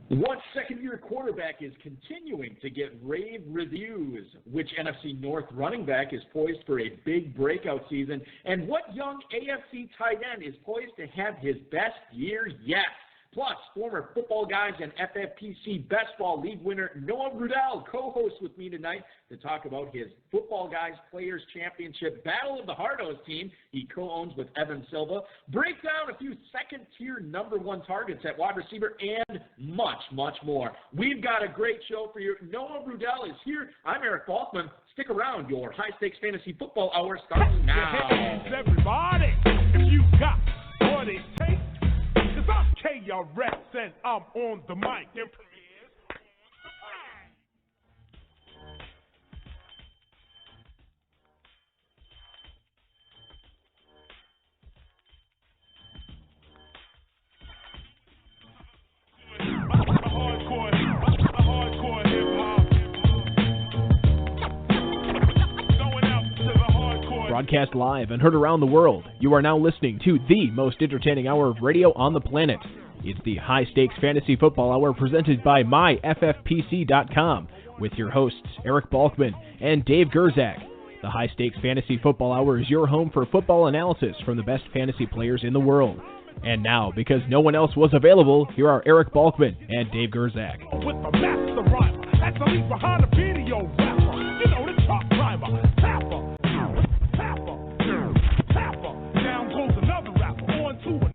What second-year quarterback is continuing to get rave reviews? Which NFC North running back is poised for a big breakout season? And what young AFC tight end is poised to have his best year yet? Plus, former Football Guys and FFPC Best Ball League winner Noah Ruddell co-hosts with me tonight to talk about his Football Guys Players Championship Battle of the Hardos team he co-owns with Evan Silva, break down a few second-tier number one targets at wide receiver, and much, much more. We've got a great show for you. Noah Ruddell is here. I'm Eric Balkman. Stick around. Your high-stakes fantasy football hour starts now. Everybody, if you got what it takes, I'm KRS and I'm on the mic. Broadcast live and heard around the world, you are now listening to the most entertaining hour of radio on the planet. It's the High Stakes Fantasy Football Hour presented by MyFFPC.com with your hosts Eric Balkman and Dave Gerzak. The High Stakes Fantasy Football Hour is your home for football analysis from the best fantasy players in the world. And now, because no one else was available, here are Eric Balkman and Dave Gerzak. With the master rhymer, that's the lead behind the video rapper. You know the top climber, tapper. Down goes another rapper, on to it.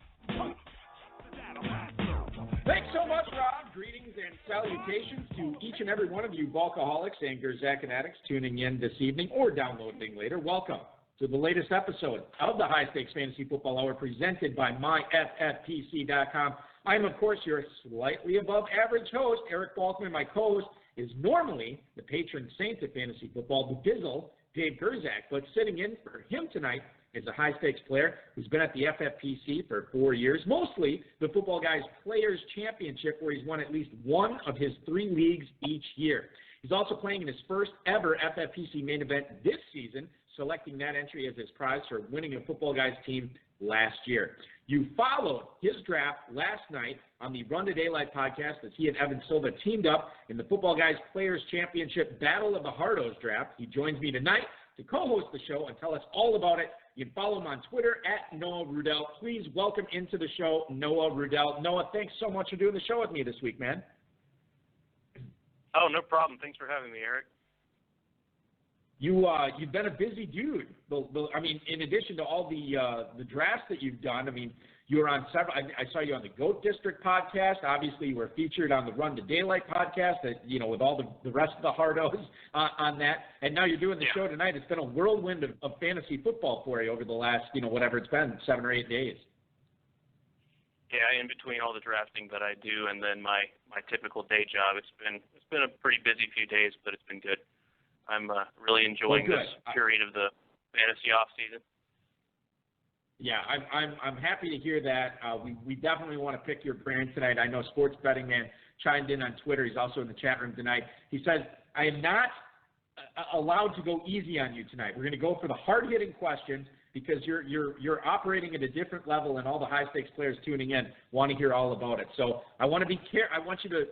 Thanks so much, Rob. Greetings and salutations to each and every one of you Balkaholics and Gerzak addicts tuning in this evening or downloading later. Welcome to the latest episode of the High Stakes Fantasy Football Hour presented by MyFFPC.com. I'm, of course, your slightly above average host, Eric Balkman. My co-host is normally the patron saint of fantasy football, the Dizzle, Dave Gerzak, but sitting in for him tonight is a high-stakes player who's been at the FFPC for 4 years, mostly the Football Guys Players Championship, where he's won at least one of his 3 leagues each year. He's also playing in his first ever FFPC main event this season, selecting that entry as his prize for winning a Football Guys team last year. You followed his draft last night on the Run to Daylight podcast as he and Evan Silva teamed up in the Football Guys Players Championship Battle of the Hardos draft. He joins me tonight to co-host the show and tell us all about it. You can follow him on Twitter at Noah Ruddell. Please welcome into the show Noah Ruddell. Noah, thanks so much for doing the show with me this week, man. Oh, no problem. Thanks for having me, Eric. You've been a busy dude. I mean, in addition to all the drafts that you've done, I mean, you were on several. I saw you on the Goat District podcast. Obviously, you were featured on the Run to Daylight podcast. With all the rest of the hardos on that, and now you're doing the show tonight. It's been a whirlwind of fantasy football for you over the last whatever it's been, 7 or 8 days. Yeah, in between all the drafting that I do and then my typical day job, it's been a pretty busy few days, but it's been good. I'm really enjoying this period of the fantasy off season. Yeah, I'm happy to hear that. We definitely want to pick your brain tonight. I know Sports Betting Man chimed in on Twitter. He's also in the chat room tonight. He says, I am not allowed to go easy on you tonight. We're going to go for the hard-hitting questions because you're operating at a different level, and all the high-stakes players tuning in want to hear all about it. So I want you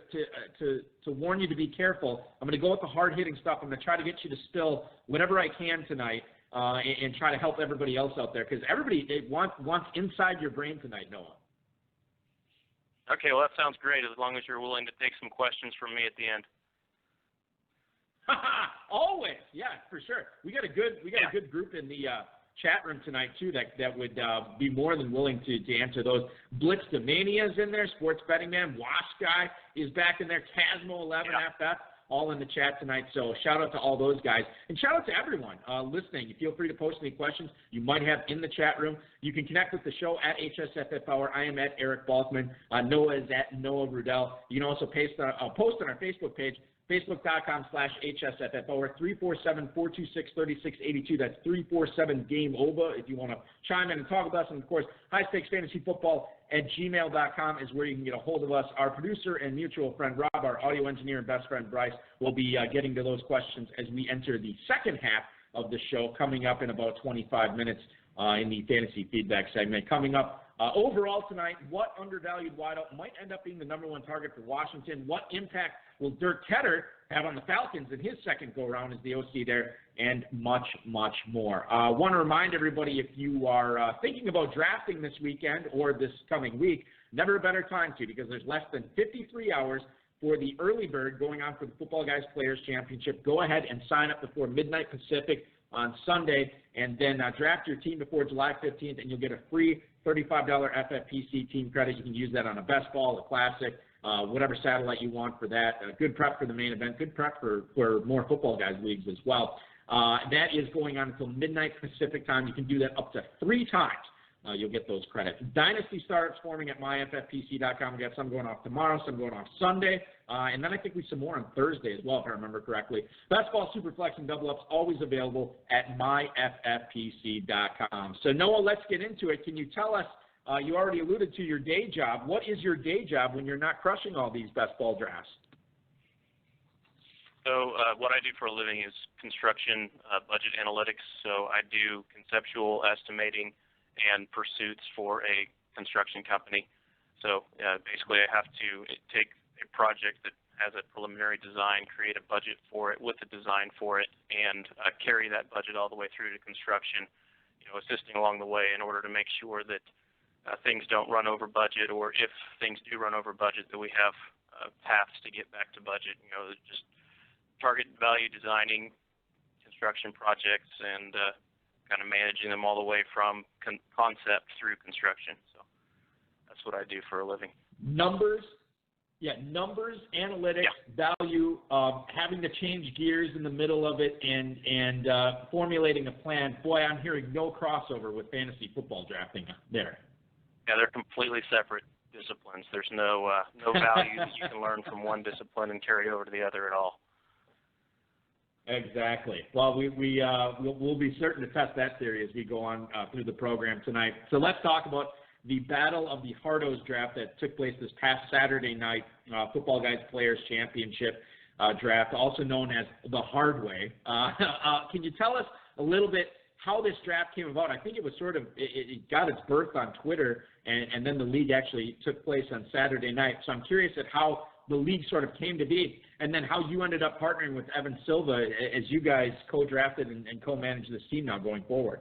to warn you to be careful. I'm going to go with the hard-hitting stuff. I'm going to try to get you to spill whatever I can tonight. And try to help everybody else out there, because everybody wants inside your brain tonight, Noah. Okay, well, that sounds great, as long as you're willing to take some questions from me at the end. Always, yeah, for sure. We got a good group in the chat room tonight too that would be more than willing to answer those. Blitzdomania's in there, Sports Betting Man, Wash Guy is back in there, Casmo11FF. All in the chat tonight, so shout out to all those guys. And shout out to everyone listening. You feel free to post any questions you might have in the chat room. You can connect with the show at HSFF Hour. I am at Eric Balkman. Noah is at Noah Ruddell. You can also post on our Facebook page, Facebook.com/HSFF Hour, 347-426-3682. That's 347-GAME-OVA if you want to chime in and talk with us. And, of course, High Stakes Fantasy Football @gmail.com is where you can get a hold of us. Our producer and mutual friend, Rob, our audio engineer and best friend, Bryce, will be getting to those questions as we enter the second half of the show coming up in about 25 minutes in the fantasy feedback segment. Coming up Overall tonight, what undervalued wideout might end up being the number one target for Washington? What impact will Dirk Ketter have on the Falcons in his second go-around as the OC there? And much, much more. I want to remind everybody, if you are thinking about drafting this weekend or this coming week, never a better time to, because there's less than 53 hours for the early bird going on for the Football Guys Players Championship. Go ahead and sign up before midnight Pacific on Sunday, and then draft your team before July 15th, and you'll get a free $35 FFPC team credit. You can use that on a best ball, a classic, whatever satellite you want for that. Good prep for the main event, good prep for more Football Guys leagues as well. That is going on until midnight Pacific time. You can do that up to 3 times. You'll get those credits. Dynasty starts forming at myffpc.com. We got some going off tomorrow, some going off Sunday, and then I think we have some more on Thursday as well, if I remember correctly. Best ball, Superflex, and Double Ups always available at myffpc.com. So, Noah, let's get into it. Can you tell us, you already alluded to your day job. What is your day job when you're not crushing all these best ball drafts? So what I do for a living is construction budget analytics. So I do conceptual estimating and pursuits for a construction company. So basically I have to take a project that has a preliminary design, create a budget for it with a design for it, and carry that budget all the way through to construction, assisting along the way in order to make sure that things don't run over budget, or if things do run over budget, that we have paths to get back to budget, just target value designing construction projects and kind of managing them all the way from concept through construction. So that's what I do for a living. Numbers, analytics, value, having to change gears in the middle of it, and formulating a plan. Boy, I'm hearing no crossover with fantasy football drafting there. Yeah, they're completely separate disciplines. There's no value that you can learn from one discipline and carry over to the other at all. Exactly. Well, we'll be certain to test that theory as we go on through the program tonight. So let's talk about the Battle of the Hardos draft that took place this past Saturday night, Football Guys Players Championship draft, also known as the Hard Way. Can you tell us a little bit how this draft came about? I think it was it got its birth on Twitter, and then the league actually took place on Saturday night. So I'm curious at how the league sort of came to be, and then how you ended up partnering with Evan Silva as you guys co-drafted and co-managed this team now going forward.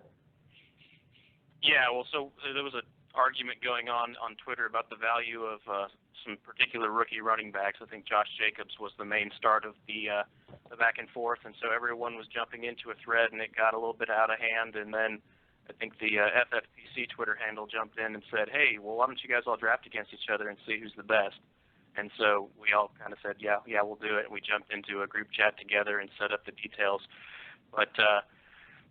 Yeah, well, so there was an argument going on Twitter about the value of some particular rookie running backs. I think Josh Jacobs was the main start of the back and forth, and so everyone was jumping into a thread, and it got a little bit out of hand, and then I think the FFPC Twitter handle jumped in and said, hey, well, why don't you guys all draft against each other and see who's the best? And so we all kind of said, yeah, we'll do it. And we jumped into a group chat together and set up the details. But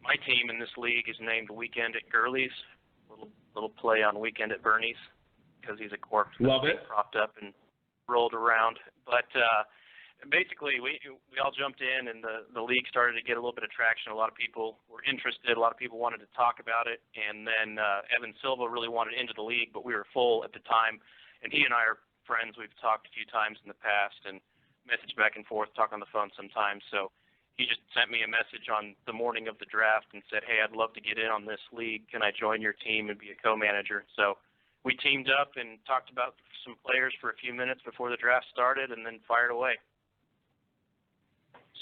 my team in this league is named Weekend at Gurley's, little play on Weekend at Bernie's, because he's a corpse that's propped up and rolled around. But basically, we all jumped in, and the league started to get a little bit of traction. A lot of people were interested. A lot of people wanted to talk about it. And then Evan Silva really wanted into the league, but we were full at the time. And he and I are friends. We've talked a few times in the past and messaged back and forth, talk on the phone sometimes. So he just sent me a message on the morning of the draft and said, hey, I'd love to get in on this league. Can I join your team and be a co-manager? So we teamed up and talked about some players for a few minutes before the draft started and then fired away.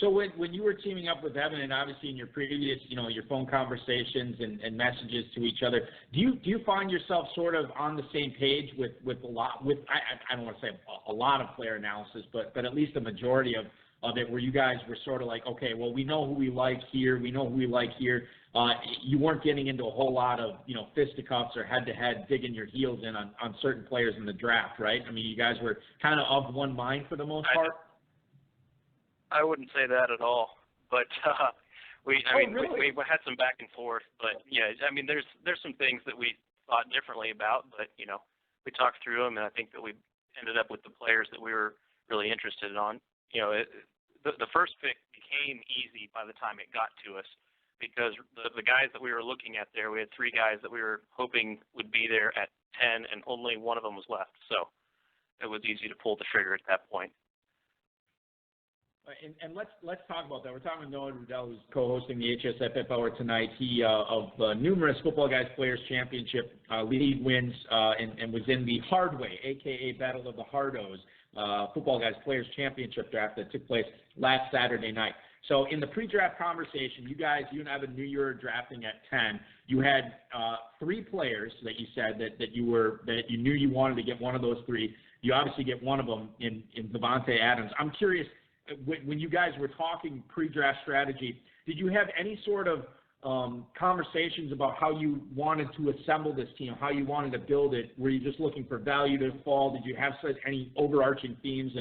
So when you were teaming up with Evan, and obviously in your previous, your phone conversations and messages to each other, do you find yourself sort of on the same page with I don't want to say a lot of player analysis, but at least a majority of it, where you guys were sort of like, okay, well, we know who we like here, you weren't getting into a whole lot of fisticuffs or head-to-head digging your heels in on certain players in the draft, right? I mean, you guys were kind of one mind for the most part. I wouldn't say that at all, but we had some back and forth, but yeah, I mean, there's some things that we thought differently about, but we talked through them, and I think that we ended up with the players that we were really interested on. The first pick became easy by the time it got to us, because the guys that we were looking at there, we had 3 guys that we were hoping would be there at 10, and only one of them was left, so it was easy to pull the trigger at that point. And let's talk about that. We're talking with Noah Ruddell, who's co-hosting the HSFF Hour tonight. He of numerous Football Guys Players Championship league wins and was in the hard way, a.k.a. Battle of the Hardos, Football Guys Players Championship draft that took place last Saturday night. So in the pre-draft conversation, you and Evan knew you were drafting at 10. You had 3 players that you said that you knew you wanted to get one of those 3. You obviously get one of them in Davante Adams. I'm curious, when you guys were talking pre-draft strategy, did you have any sort of conversations about how you wanted to assemble this team, how you wanted to build it? Were you just looking for value to fall? Did you have any overarching themes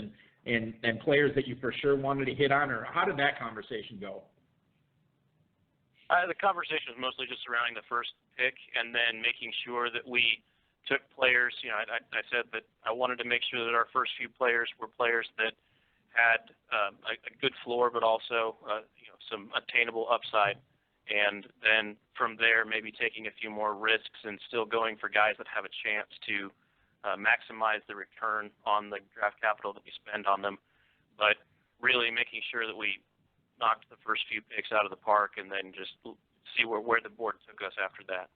and players that you for sure wanted to hit on, or how did that conversation go? The conversation was mostly just surrounding the first pick and then making sure that we took players. I said that I wanted to make sure that our first few players were players that had a good floor, but also some attainable upside. And then from there, maybe taking a few more risks and still going for guys that have a chance to maximize the return on the draft capital that we spend on them. But really making sure that we knocked the first few picks out of the park and then just see where the board took us after that.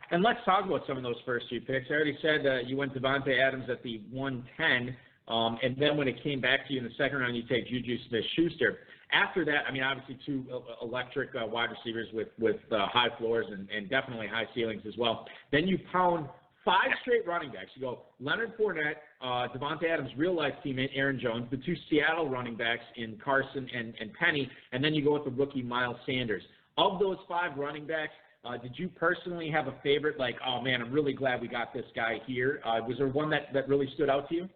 And let's talk about some of those first few picks. I already said you went to Davante Adams at the 110. And then when it came back to you in the second round, you take Juju Smith-Schuster. After that, I mean, obviously 2 electric wide receivers with high floors and definitely high ceilings as well. Then you pound 5 straight running backs. You go Leonard Fournette, Davante Adams' real-life teammate Aaron Jones, the 2 Seattle running backs in Carson and Penny, and then you go with the rookie Miles Sanders. Of those 5 running backs, did you personally have a favorite, like, oh, man, I'm really glad we got this guy here? Was there one that really stood out to you?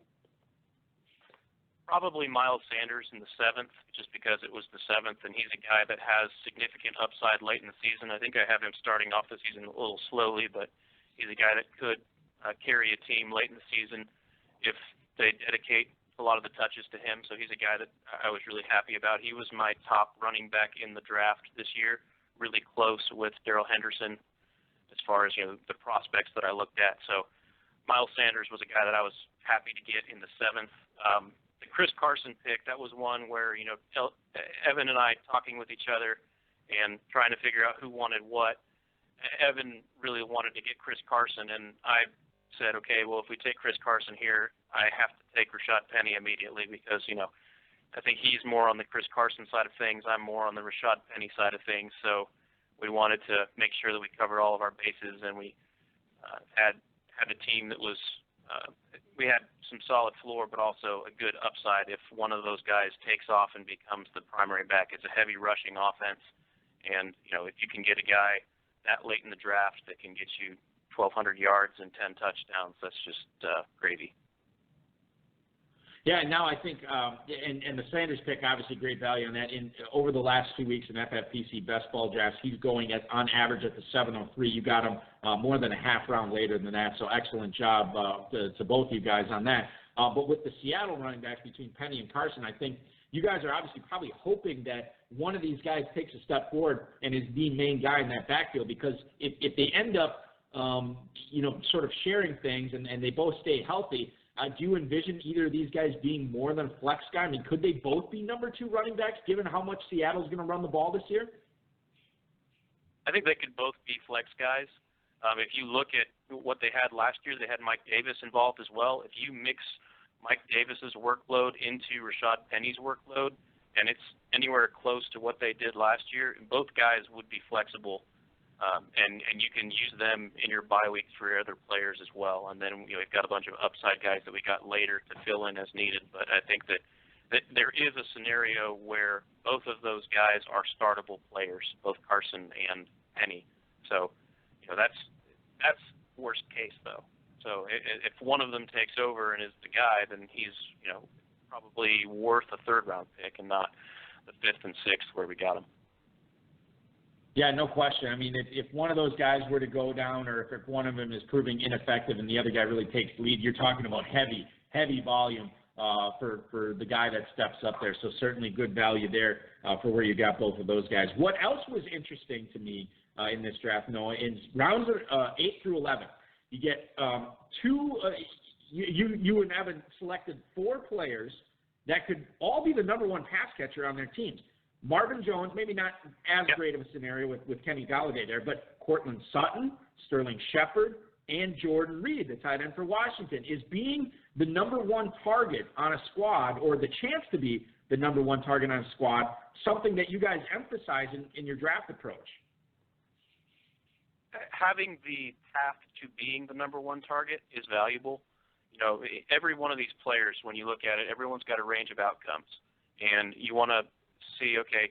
Probably Miles Sanders in the 7th, just because it was the 7th, and he's a guy that has significant upside late in the season. I think I have him starting off the season a little slowly, but he's a guy that could carry a team late in the season if they dedicate a lot of the touches to him. So he's a guy that I was really happy about. He was my top running back in the draft this year, really close with Darrell Henderson as far as the prospects that I looked at. So Miles Sanders was a guy that I was happy to get in the 7th. The Chris Carson pick, that was one where, Evan and I talking with each other and trying to figure out who wanted what. Evan really wanted to get Chris Carson, and I said, okay, well, if we take Chris Carson here, I have to take Rashad Penny immediately because, I think he's more on the Chris Carson side of things. I'm more on the Rashad Penny side of things. So we wanted to make sure that we covered all of our bases, and we had a team that was we had some solid floor, but also a good upside if one of those guys takes off and becomes the primary back. It's a heavy rushing offense, and if you can get a guy that late in the draft that can get you 1,200 yards and 10 touchdowns, that's just gravy. Yeah, now I think, and the Sanders pick, obviously great value on that. Over the last 2 weeks in FFPC best ball drafts, he's going on average at the 703. You got him more than a half round later than that, so excellent job to both you guys on that. But with the Seattle running backs between Penny and Carson, I think you guys are obviously probably hoping that one of these guys takes a step forward and is the main guy in that backfield, because if they end up, sort of sharing things and they both stay healthy, do you envision either of these guys being more than a flex guy? I mean, could they both be number 2 running backs given how much Seattle's going to run the ball this year? I think they could both be flex guys. If you look at what they had last year, they had Mike Davis involved as well. If you mix Mike Davis's workload into Rashad Penny's workload, and it's anywhere close to what they did last year, both guys would be flexible. And you can use them in your bye weeks for other players as well. And then we've got a bunch of upside guys that we got later to fill in as needed. But I think that there is a scenario where both of those guys are startable players, both Carson and Penny. So that's worst case though. So if one of them takes over and is the guy, then he's probably worth a 3rd round pick and not the 5th and 6th where we got him. Yeah, no question. I mean, if one of those guys were to go down, or if one of them is proving ineffective and the other guy really takes the lead, you're talking about heavy volume for the guy that steps up there. So certainly good value there for where you got both of those guys. What else was interesting to me in this draft, Noah, in rounds 8 through 11, you get you and Evan selected 4 players that could all be the number one pass catcher on their teams. Marvin Jones, maybe not as great of a scenario with Kenny Golladay there, but Cortland Sutton, Sterling Shepard, and Jordan Reed, the tight end for Washington, is being the number one target on a squad, or the chance to be the number one target on a squad, something that you guys emphasize in your draft approach? Having the path to being the number one target is valuable. You know, every one of these players, when you look at it, everyone's got a range of outcomes. And you want to see, okay,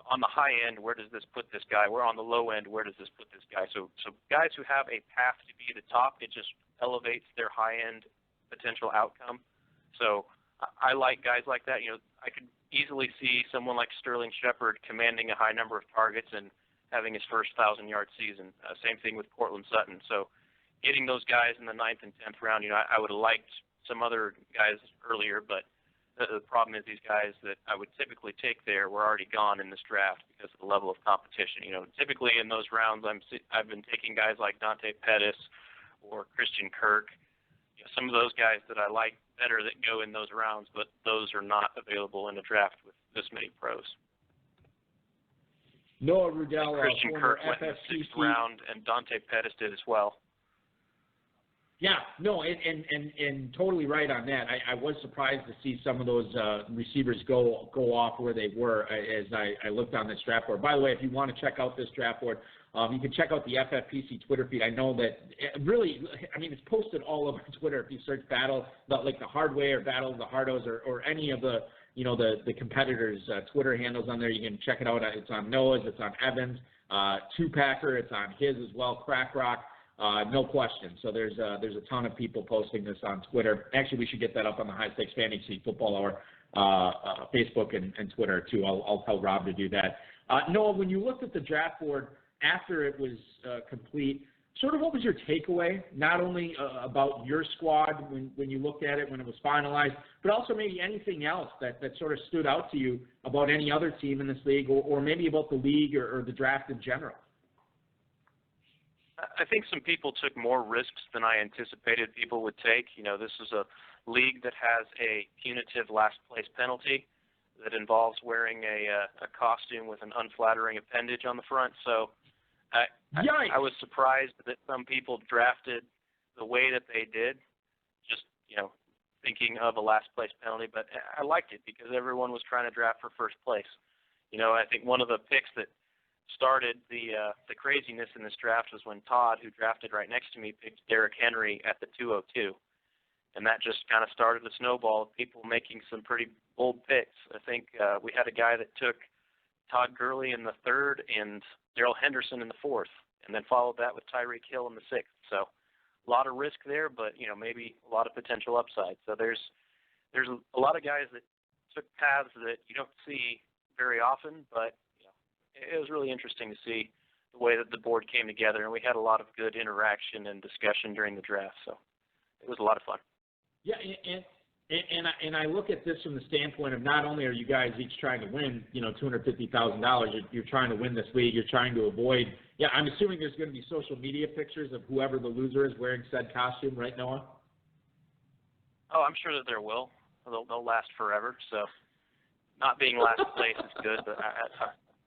on the high end, where does this put this guy? Where on the low end, where does this put this guy? So guys who have a path to be the top, it just elevates their high-end potential outcome. So I like guys like that. You know, I could easily see someone like Sterling Shepard commanding a high number of targets and having his first 1,000-yard season. Same thing with Cortland Sutton. So getting those guys in the 9th and 10th round, you know, I would have liked some other guys earlier, but the problem is these guys that I would typically take there were already gone in this draft because of the level of competition. You know, typically in those rounds, I've been taking guys like Dante Pettis or Christian Kirk. You know, some of those guys that I like better that go in those rounds, but those are not available in a draft with this many pros. Noah Ruddell, Christian Kirk went in the FFPC 6th round, and Dante Pettis did as well. Yeah, no, and totally right on that. I was surprised to see some of those receivers go off where they were as I looked on this draft board. By the way, if you want to check out this draft board, you can check out the FFPC Twitter feed. I know that really, I mean, it's posted all over Twitter. If you search Battle, like the Hard Way or Battle of the Hardos or any of the, you know, the competitors' Twitter handles on there, you can check it out. It's on Noah's, it's on Evans, Two-Packer, it's on his as well, Crack Rock. No question. So there's a ton of people posting this on Twitter. Actually, we should get that up on the High Stakes Fantasy Football Hour Facebook and Twitter too. I'll tell Rob to do that. Noah, when you looked at the draft board after it was complete, sort of what was your takeaway, not only about your squad when you looked at it when it was finalized, but also maybe anything else that sort of stood out to you about any other team in this league or maybe about the league or the draft in general? I think some people took more risks than I anticipated people would take. You know, this is a league that has a punitive last place penalty that involves wearing a costume with an unflattering appendage on the front. So I was surprised that some people drafted the way that they did, just, you know, thinking of a last place penalty. But I liked it because everyone was trying to draft for first place. You know, I think one of the picks that started the craziness in this draft was when Todd, who drafted right next to me, picked Derrick Henry at the 202. And that just kind of started a snowball of people making some pretty bold picks. I think we had a guy that took Todd Gurley in the 3rd and Darrell Henderson in the 4th, and then followed that with Tyreek Hill in the 6th. So a lot of risk there, but, you know, maybe a lot of potential upside. So there's a lot of guys that took paths that you don't see very often, but it was really interesting to see the way that the board came together, and we had a lot of good interaction and discussion during the draft, so it was a lot of fun. Yeah, and I look at this from the standpoint of not only are you guys each trying to win, you know, $250,000, you're trying to win this league, you're trying to avoid, I'm assuming there's going to be social media pictures of whoever the loser is wearing said costume, right, Noah? Oh, I'm sure that there will. They'll last forever, so not being last place is good, but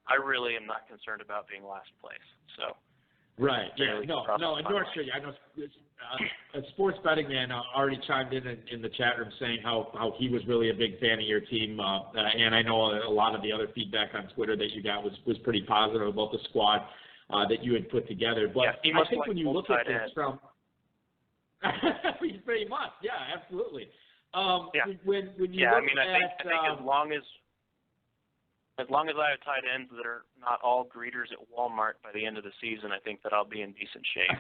I really am not concerned about being last place. So, right, yeah, no, nor should you. I know a sports betting man already chimed in the chat room saying how he was really a big fan of your team, and I know a lot of the other feedback on Twitter that you got was pretty positive about the squad that you had put together. But yeah, I think when you look at this from, pretty much, yeah, absolutely. When you look I think as long as I have tight ends that are not all greeters at Walmart by the end of the season, I think that I'll be in decent shape.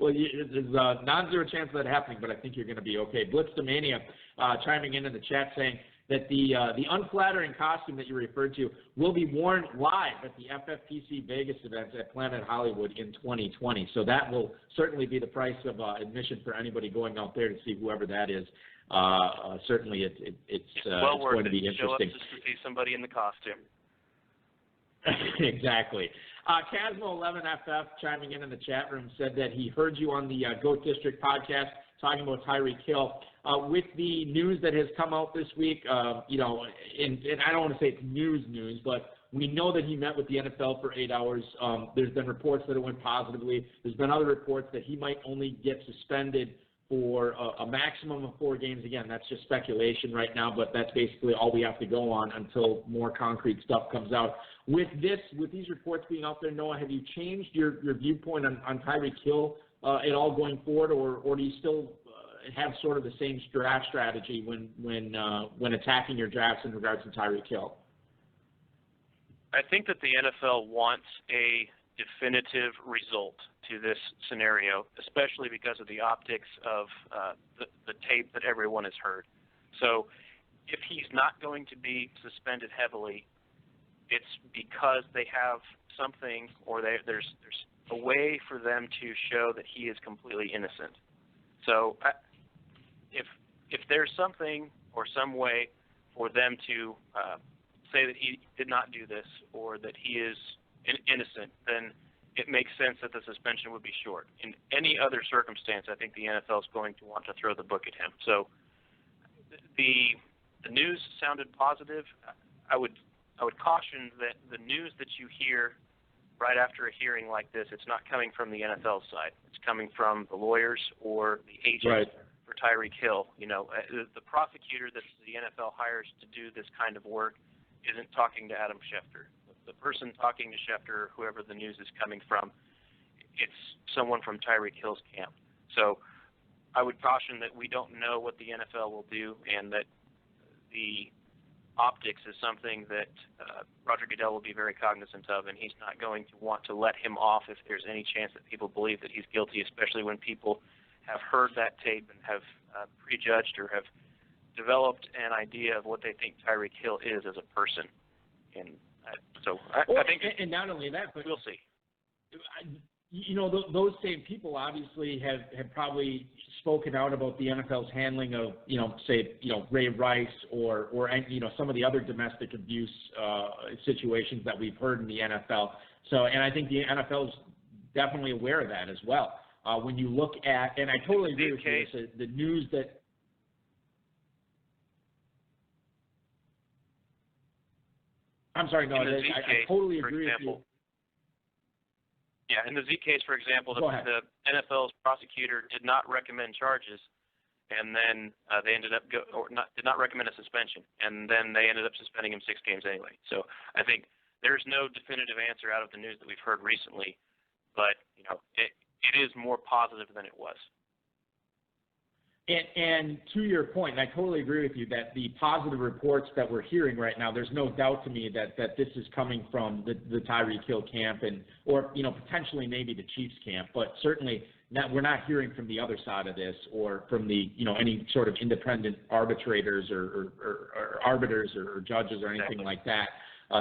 Well, there's a non-zero chance of that happening, but I think you're going to be okay. Blitzdomania chiming in the chat saying that the unflattering costume that you referred to will be worn live at the FFPC Vegas events at Planet Hollywood in 2020. So that will certainly be the price of admission for anybody going out there to see whoever that is. Certainly, it's well worth going to be interesting. interesting. Show up just to see somebody in the costume. Exactly. Casmo11FF chiming in the chat room said that he heard you on the Goat District podcast talking about Tyreek Hill. With the news that has come out this week, and I don't want to say it's news, but we know that he met with the NFL for 8 hours. There's been reports that it went positively. There's been other reports that he might only get suspended for a maximum of 4 games. Again, that's just speculation right now, but that's basically all we have to go on until more concrete stuff comes out. With these reports being out there, Noah, have you changed your viewpoint on Tyreek Hill at all going forward, or do you still have sort of the same draft strategy when attacking your drafts in regards to Tyreek Hill? I think that the NFL wants a definitive result to this scenario, especially because of the optics of the tape that everyone has heard. So if he's not going to be suspended heavily, it's because they have something, or there's a way for them to show that he is completely innocent. So if there's something or some way for them to say that he did not do this or that he is innocent, then it makes sense that the suspension would be short. In any other circumstance, I think the NFL is going to want to throw the book at him. So the news sounded positive. I would caution that the news that you hear right after a hearing like this, it's not coming from the NFL side. It's coming from the lawyers or the agent for Tyreek Hill. The prosecutor that the NFL hires to do this kind of work isn't talking to Adam Schefter. The person talking to Schefter, whoever the news is coming from, it's someone from Tyreek Hill's camp. So I would caution that we don't know what the NFL will do, and that the optics is something that Roger Goodell will be very cognizant of, and he's not going to want to let him off if there's any chance that people believe that he's guilty, especially when people have heard that tape and have prejudged or have developed an idea of what they think Tyreek Hill is as a person. And so I think, and not only that, but we'll see. Those same people obviously have probably spoken out about the NFL's handling of, Ray Rice or some of the other domestic abuse situations that we've heard in the NFL. So, and I think the NFL is definitely aware of that as well. When you look at, and I totally agree with you, the news that. I'm sorry, no, I totally agree with you. Yeah, in the Z case, for example, the NFL's prosecutor did not recommend charges, and then they ended up did not recommend a suspension, and then they ended up suspending him 6 games anyway. So I think there's no definitive answer out of the news that we've heard recently, but it is more positive than it was. And to your point, and I totally agree with you that the positive reports that we're hearing right now, there's no doubt to me that this is coming from the Tyreek Hill camp or potentially maybe the Chiefs camp, but certainly we're not hearing from the other side of this or from the any sort of independent arbitrators or arbiters or judges or anything like that.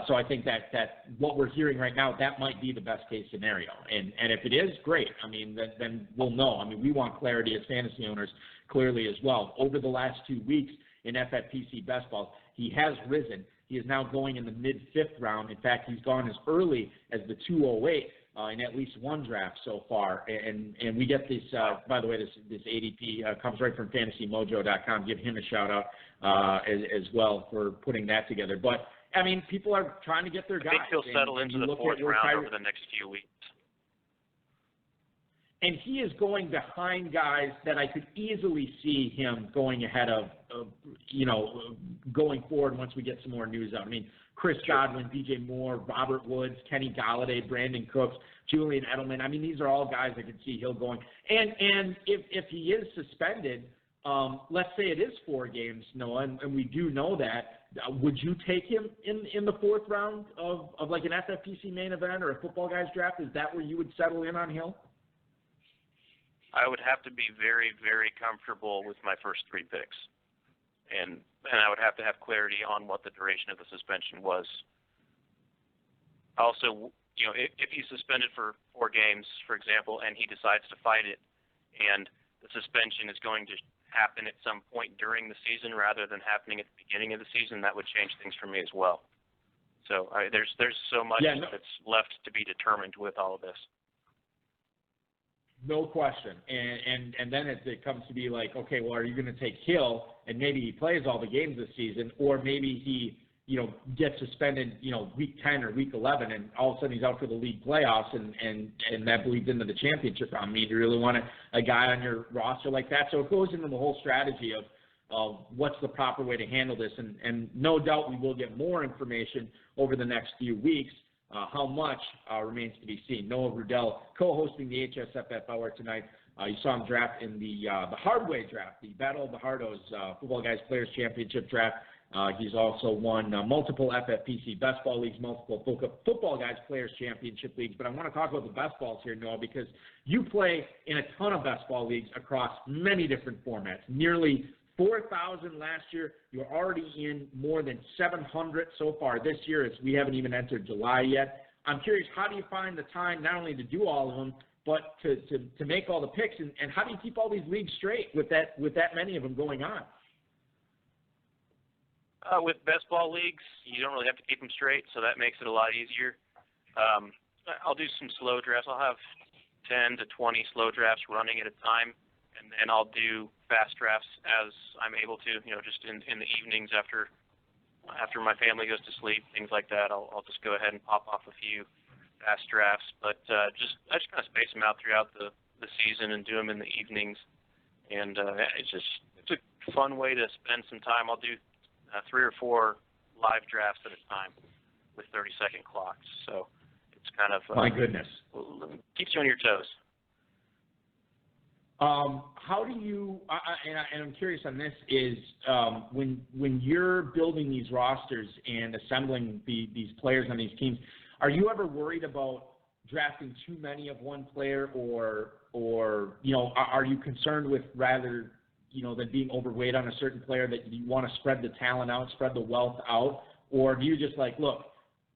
So I think that what we're hearing right now, that might be the best case scenario. And if it is, great. I mean, then we'll know. I mean, we want clarity as fantasy owners clearly as well. Over the last 2 weeks in FFPC best balls, he has risen. He is now going in the mid-5th round. In fact, he's gone as early as the 208 in at least one draft so far. And we get this, by the way, this ADP comes right from FantasyMojo.com. Give him a shout-out as well for putting that together. But I mean, people are trying to get their guys. I think he'll settle into the 4th round over the next few weeks. And he is going behind guys that I could easily see him going ahead of going forward once we get some more news out. I mean, Chris Godwin, DJ Moore, Robert Woods, Kenny Golladay, Brandon Cooks, Julian Edelman. I mean, these are all guys I could see Hill going. And if he is suspended, let's say it is 4 games, Noah, and we do know that, would you take him in the 4th round of like an FFPC main event or a Football Guys draft? Is that where you would settle in on Hill? I would have to be very, very comfortable with my first 3 picks. And I would have to have clarity on what the duration of the suspension was. Also, if he's suspended for 4 games, for example, and he decides to fight it, and the suspension is going to happen at some point during the season rather than happening at the beginning of the season, that would change things for me as well. So there's so much that's left to be determined with all of this. No question. And then it comes to be like, okay, well, are you going to take Hill and maybe he plays all the games this season, or maybe he, gets suspended, week 10 or week 11, and all of a sudden he's out for the league playoffs, and that bleeds into the championship round. I mean, do you really want a guy on your roster like that? So it goes into the whole strategy of what's the proper way to handle this, and no doubt we will get more information over the next few weeks. How much remains to be seen. Noah Ruddell co-hosting the HSFF Hour tonight. You saw him draft in the Hardway draft, the Battle of the Hardos Footballguys Players Championship draft. He's also won multiple FFPC best ball leagues, multiple Footballguys Players Championship leagues. But I want to talk about the best balls here, Noah, because you play in a ton of best ball leagues across many different formats. Nearly 4,000 last year. You're already in more than 700 so far this year, as we haven't even entered July yet. I'm curious, how do you find the time not only to do all of them, but to make all the picks, and how do you keep all these leagues straight with that many of them going on? With best ball leagues, you don't really have to keep them straight, so that makes it a lot easier. I'll do some slow drafts. I'll have 10 to 20 slow drafts running at a time, and then I'll do fast drafts as I'm able to, just in the evenings after my family goes to sleep, things like that. I'll just go ahead and pop off a few fast drafts, but I just kind of space them out throughout the season and do them in the evenings, and it's a fun way to spend some time. I'll do 3 or 4 live drafts at a time with 30-second clocks, so it's kind of my goodness, keeps you on your toes. How do you, and I'm curious on this, is when you're building these rosters and assembling these players on these teams, are you ever worried about drafting too many of one player, or are you concerned with rather, than being overweight on a certain player, that you want to spread the talent out, spread the wealth out, or do you just like, look,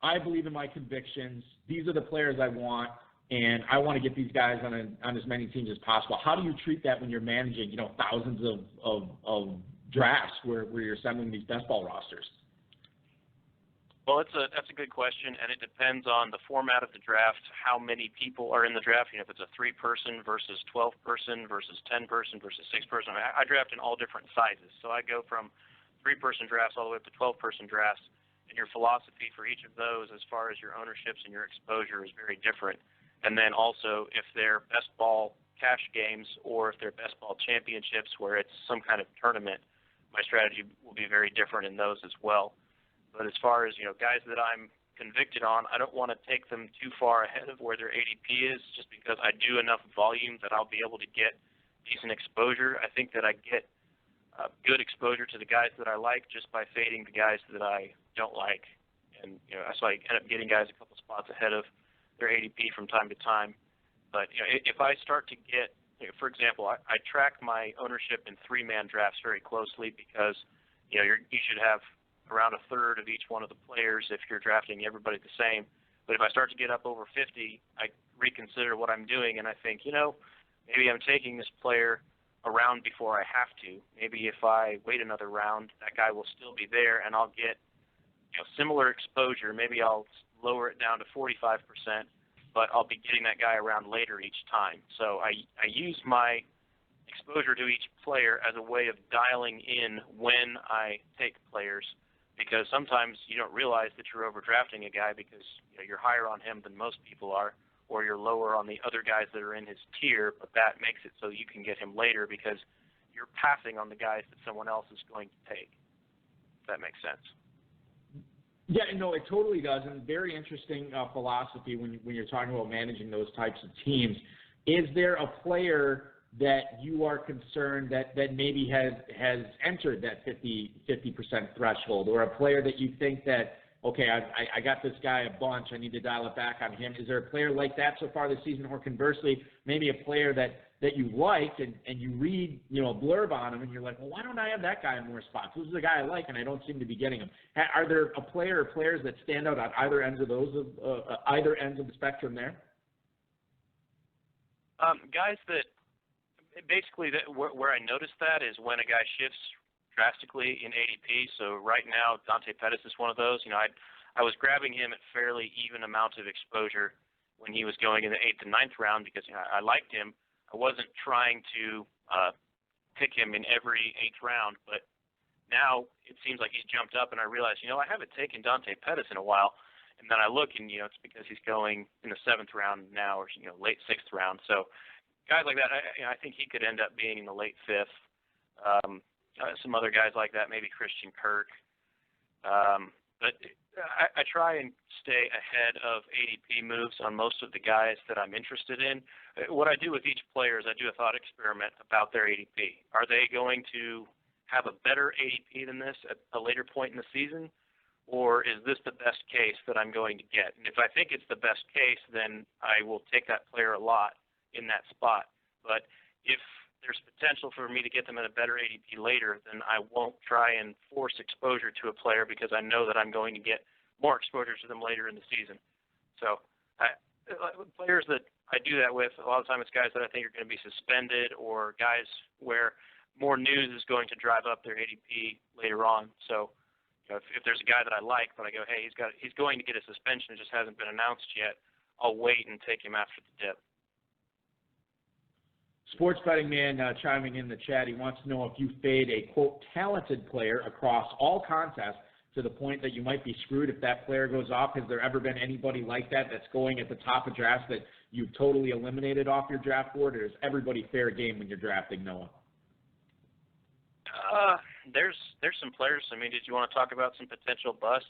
I believe in my convictions, these are the players I want, and I want to get these guys on as many teams as possible? How do you treat that when you're managing, thousands of drafts where you're assembling these best ball rosters? Well, that's a good question, and it depends on the format of the draft, how many people are in the draft. If it's a 3-person versus 12-person versus 10-person versus 6-person. I draft in all different sizes, so I go from 3-person drafts all the way up to 12-person drafts, and your philosophy for each of those as far as your ownerships and your exposure is very different. And then also, if they're best ball cash games or if they're best ball championships where it's some kind of tournament, my strategy will be very different in those as well. But as far as, guys that I'm convicted on, I don't want to take them too far ahead of where their ADP is, just because I do enough volume that I'll be able to get decent exposure. I think that I get good exposure to the guys that I like just by fading the guys that I don't like. And, so I end up getting guys a couple spots ahead of their ADP from time to time. But, if I start to get, for example, I track my ownership in 3-man drafts very closely because, you should have around a third of each one of the players if you're drafting everybody the same. But if I start to get up over 50, I reconsider what I'm doing, and I think, maybe I'm taking this player around before I have to. Maybe if I wait another round, that guy will still be there, and I'll get similar exposure. Maybe I'll lower it down to 45%, but I'll be getting that guy around later each time. So I use my exposure to each player as a way of dialing in when I take players, because sometimes you don't realize that you're overdrafting a guy because you're higher on him than most people are, or you're lower on the other guys that are in his tier, but that makes it so you can get him later because you're passing on the guys that someone else is going to take. If that makes sense. Yeah, no, it totally does, and very interesting philosophy when you're talking about managing those types of teams. Is there a player that you are concerned that maybe has entered that 50% threshold, or a player that you think that, okay, I got this guy a bunch, I need to dial it back on him? Is there a player like that so far this season, or conversely, maybe a player that you liked and you read a blurb on him and you're like, well, why don't I have that guy in more spots? This is a guy I like and I don't seem to be getting him. Are there a player or players that stand out on either ends of either ends of the spectrum there? Guys that basically where I noticed that is when a guy shifts drastically in ADP. So right now, Dante Pettis is one of those. I was grabbing him at fairly even amounts of exposure when he was going in the 8th and 9th round because I liked him. I wasn't trying to pick him in every 8th round, but now it seems like he's jumped up, and I realize, I haven't taken Dante Pettis in a while. And then I look, and, it's because he's going in the 7th round now or, late 6th round. So guys like that, I think he could end up being in the late 5th. Some other guys like that, maybe Christian Kirk. But I try and stay ahead of ADP moves on most of the guys that I'm interested in. What I do with each player is I do a thought experiment about their ADP. Are they going to have a better ADP than this at a later point in the season, or is this the best case that I'm going to get? And if I think it's the best case, then I will take that player a lot in that spot. But if there's potential for me to get them at a better ADP later, then I won't try and force exposure to a player because I know that I'm going to get more exposure to them later in the season. So players that I do that with, a lot of the time it's guys that I think are going to be suspended or guys where more news is going to drive up their ADP later on. So if there's a guy that I like, but I go, hey, he's going to get a suspension, it just hasn't been announced yet, I'll wait and take him after the dip. Sports Betting Man chiming in the chat. He wants to know if you fade a, quote, talented player across all contests to the point that you might be screwed if that player goes off. Has there ever been anybody like that that's going at the top of drafts that you've totally eliminated off your draft board, or is everybody fair game when you're drafting, Noah? There's some players. I mean, did you want to talk about some potential busts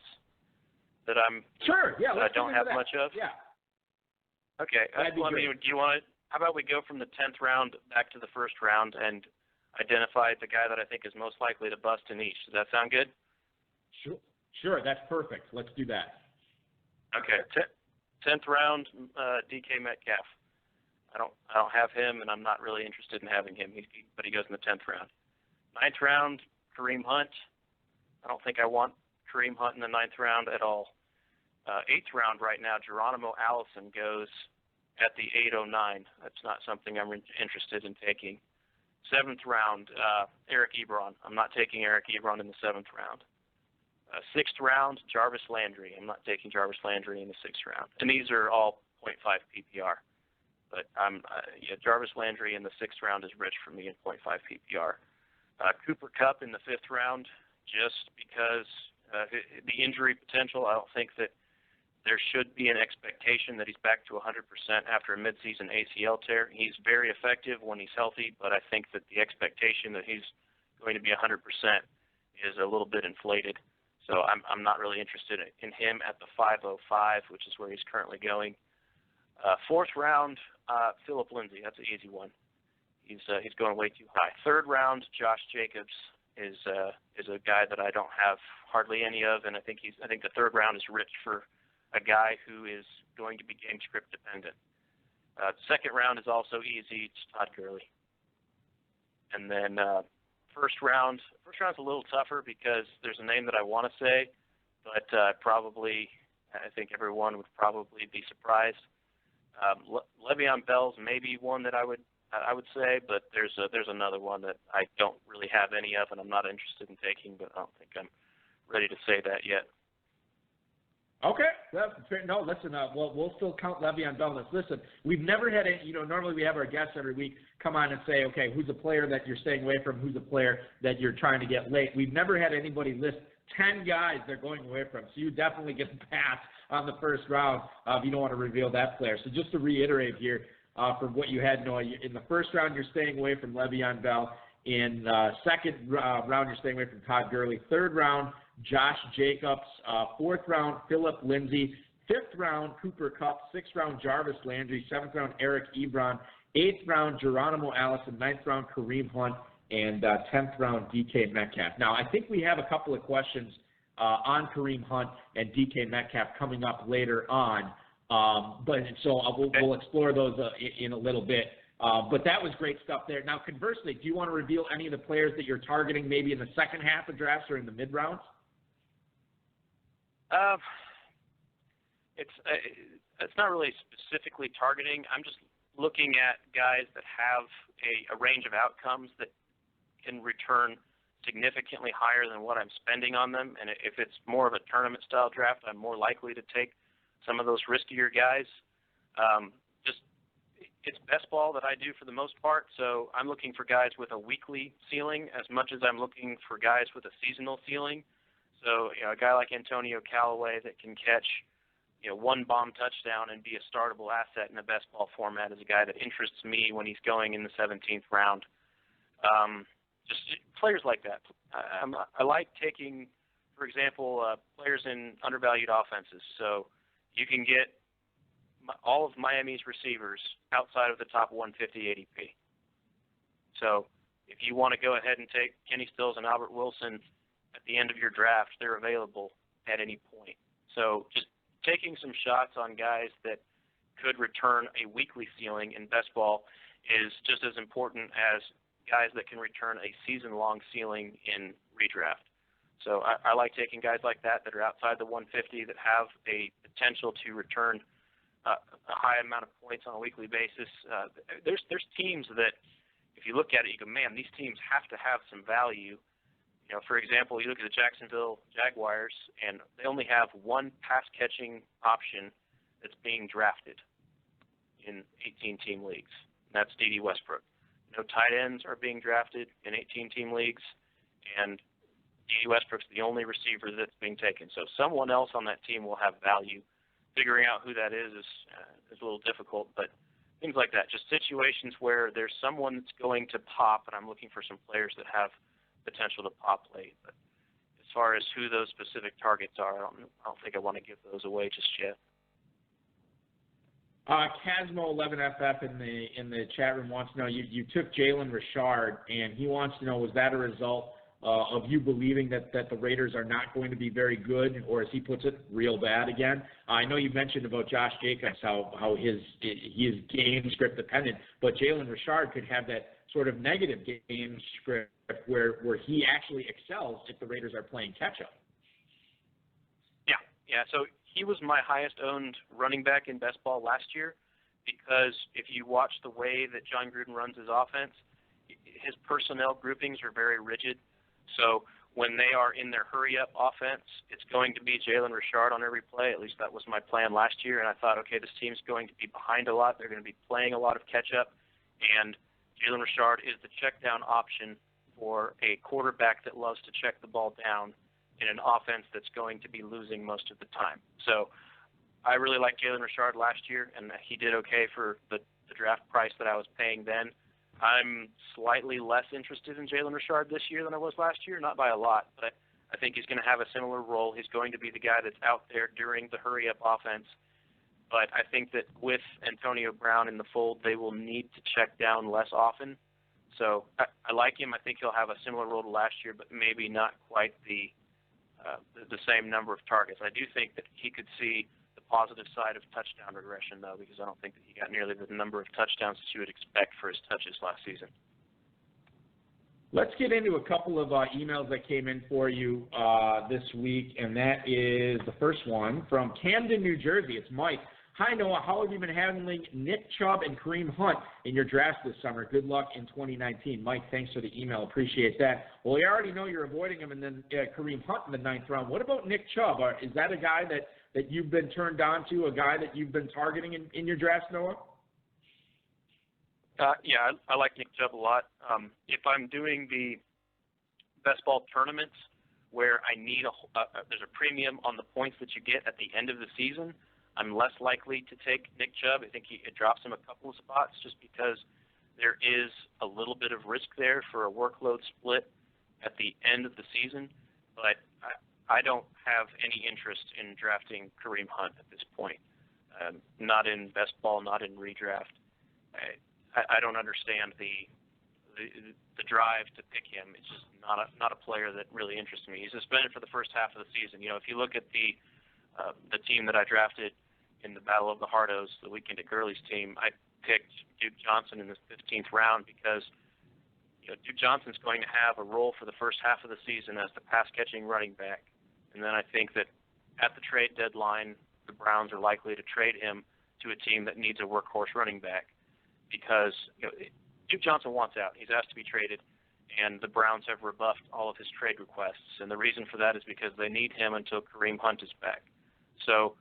that Sure, yeah. That I don't have much of? Yeah. Okay. Do you want to? How about we go from the 10th round back to the 1st round and identify the guy that I think is most likely to bust in each? Does that sound good? Sure. That's perfect. Let's do that. Okay. 10th round, DK Metcalf. I don't have him, and I'm not really interested in having him. But he goes in the 10th round. 9th round, Kareem Hunt. I don't think I want Kareem Hunt in the 9th round at all. 8th round right now, Geronimo Allison goes at the 809. That's not something I'm interested in taking. 7th round, Eric Ebron. I'm not taking Eric Ebron in the 7th round. 6th round, Jarvis Landry. I'm not taking Jarvis Landry in the 6th round. And these are all 0.5 PPR. But Jarvis Landry in the 6th round is rich for me in 0.5 PPR. Cooper Kupp in the 5th round, just because the injury potential. I don't think that there should be an expectation that he's back to 100% after a midseason ACL tear. He's very effective when he's healthy, but I think that the expectation that he's going to be 100% is a little bit inflated. So I'm not really interested in him at the 505, which is where he's currently going. 4th round, Phillip Lindsay. That's an easy one. He's going way too high. 3rd round, Josh Jacobs is a guy that I don't have hardly any of, and I think the 3rd round is rich for a guy who is going to be game script dependent. 2nd round is also easy. It's Todd Gurley. And then first round's a little tougher because there's a name that I want to say, but I think everyone would probably be surprised. Le'Veon Bell's maybe one that I would say, but there's another one that I don't really have any of, and I'm not interested in taking, but I don't think I'm ready to say that yet. Okay. No, listen, we'll still count Le'Veon Bell. Listen, we've never had normally we have our guests every week come on and say, okay, who's a player that you're staying away from, who's a player that you're trying to get late. We've never had anybody list 10 guys they're going away from. So you definitely get the pass on the 1st round if you don't want to reveal that player. So just to reiterate here, from what you had, Noah, in the 1st round, you're staying away from Le'Veon Bell. In 2nd round, you're staying away from Todd Gurley. 3rd round, Josh Jacobs. 4th round, Phillip Lindsay. 5th round, Cooper Kupp. 6th round, Jarvis Landry. 7th round, Eric Ebron. 8th round, Geronimo Allison. 9th round, Kareem Hunt. And 10th round, DK Metcalf. Now, I think we have a couple of questions on Kareem Hunt and DK Metcalf coming up later on. We'll explore those in a little bit. But that was great stuff there. Now, conversely, do you want to reveal any of the players that you're targeting maybe in the second half of drafts or in the mid-rounds? It's not really specifically targeting. I'm just looking at guys that have a range of outcomes that can return significantly higher than what I'm spending on them, and if it's more of a tournament-style draft, I'm more likely to take some of those riskier guys. It's best ball that I do for the most part, so I'm looking for guys with a weekly ceiling as much as I'm looking for guys with a seasonal ceiling. So, a guy like Antonio Callaway that can catch, one bomb touchdown and be a startable asset in the best ball format is a guy that interests me when he's going in the 17th round. Just players like that. I like taking, for example, players in undervalued offenses. So you can get all of Miami's receivers outside of the top 150 ADP. So if you want to go ahead and take Kenny Stills and Albert Wilson at the end of your draft, they're available at any point. So just taking some shots on guys that could return a weekly ceiling in best ball is just as important as guys that can return a season-long ceiling in redraft. So I like taking guys like that are outside the 150 that have a potential to return a high amount of points on a weekly basis. There's teams that, if you look at it, you go, man, these teams have to have some value. For example, you look at the Jacksonville Jaguars, and they only have one pass-catching option that's being drafted in 18-team leagues, and that's D.D. Westbrook. No tight ends are being drafted in 18-team leagues, and D.D. Westbrook's the only receiver that's being taken. So someone else on that team will have value. Figuring out who that is a little difficult, but things like that, just situations where there's someone that's going to pop, and I'm looking for some players that have potential to pop late. But as far as who those specific targets are, I don't think I want to give those away just yet. Casmo11FF in the chat room wants to know, you took Jalen Richard, and he wants to know, was that a result of you believing that the Raiders are not going to be very good, or as he puts it, real bad again? I know you mentioned about Josh Jacobs, how he is game script dependent, but Jalen Richard could have that sort of negative game script where he actually excels if the Raiders are playing catch-up. Yeah, so he was my highest-owned running back in best ball last year because if you watch the way that John Gruden runs his offense, his personnel groupings are very rigid. So when they are in their hurry-up offense, it's going to be Jalen Richard on every play. At least that was my plan last year, and I thought, okay, this team's going to be behind a lot. They're going to be playing a lot of catch-up, and Jalen Richard is the check-down option for a quarterback that loves to check the ball down in an offense that's going to be losing most of the time. So I really liked Jalen Richard last year, and he did okay for the draft price that I was paying then. I'm slightly less interested in Jalen Richard this year than I was last year, not by a lot, but I think he's going to have a similar role. He's going to be the guy that's out there during the hurry-up offense. But I think that with Antonio Brown in the fold, they will need to check down less often. So I like him. I think he'll have a similar role to last year, but maybe not quite the same number of targets. I do think that he could see the positive side of touchdown regression, though, because I don't think that he got nearly the number of touchdowns that you would expect for his touches last season. Let's get into a couple of emails that came in for you this week, and that is the first one from Camden, New Jersey. It's Mike. Hi, Noah. How have you been handling Nick Chubb and Kareem Hunt in your draft this summer? Good luck in 2019. Mike, thanks for the email. Appreciate that. Well, we already know you're avoiding him, and then Kareem Hunt in the 9th round. What about Nick Chubb? Is that a guy that you've been turned on to, a guy that you've been targeting in your draft, Noah? Yeah, I like Nick Chubb a lot. If I'm doing the best ball tournaments where I need there's a premium on the points that you get at the end of the season, I'm less likely to take Nick Chubb. I think it drops him a couple of spots just because there is a little bit of risk there for a workload split at the end of the season. But I don't have any interest in drafting Kareem Hunt at this point. Not in best ball, not in redraft. I don't understand the drive to pick him. It's just not a player that really interests me. He's suspended for the first half of the season. If you look at the team that I drafted in the Battle of the Hardos, the weekend at Gurley's team, I picked Duke Johnson in the 15th round because Duke Johnson's going to have a role for the first half of the season as the pass-catching running back. And then I think that at the trade deadline, the Browns are likely to trade him to a team that needs a workhorse running back because Duke Johnson wants out. He's asked to be traded, and the Browns have rebuffed all of his trade requests. And the reason for that is because they need him until Kareem Hunt is back. So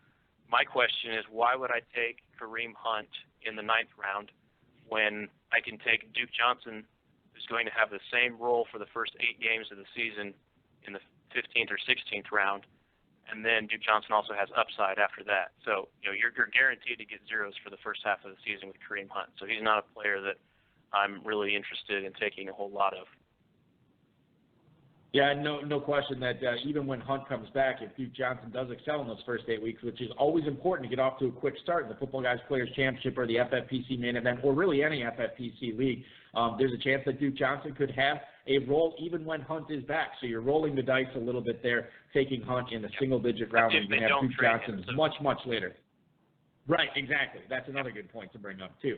my question is, why would I take Kareem Hunt in the 9th round when I can take Duke Johnson, who's going to have the same role for the first 8 games of the season, in the 15th or 16th round, and then Duke Johnson also has upside after that. So, you're guaranteed to get zeros for the first half of the season with Kareem Hunt. So he's not a player that I'm really interested in taking a whole lot of. Yeah, no question that even when Hunt comes back, if Duke Johnson does excel in those first 8 weeks, which is always important to get off to a quick start in the Football Guys Players Championship or the FFPC main event, or really any FFPC league, there's a chance that Duke Johnson could have a role even when Hunt is back. So you're rolling the dice a little bit there, taking Hunt in the single-digit round, and you can have Duke Johnson much later. Right, exactly. That's another good point to bring up, too.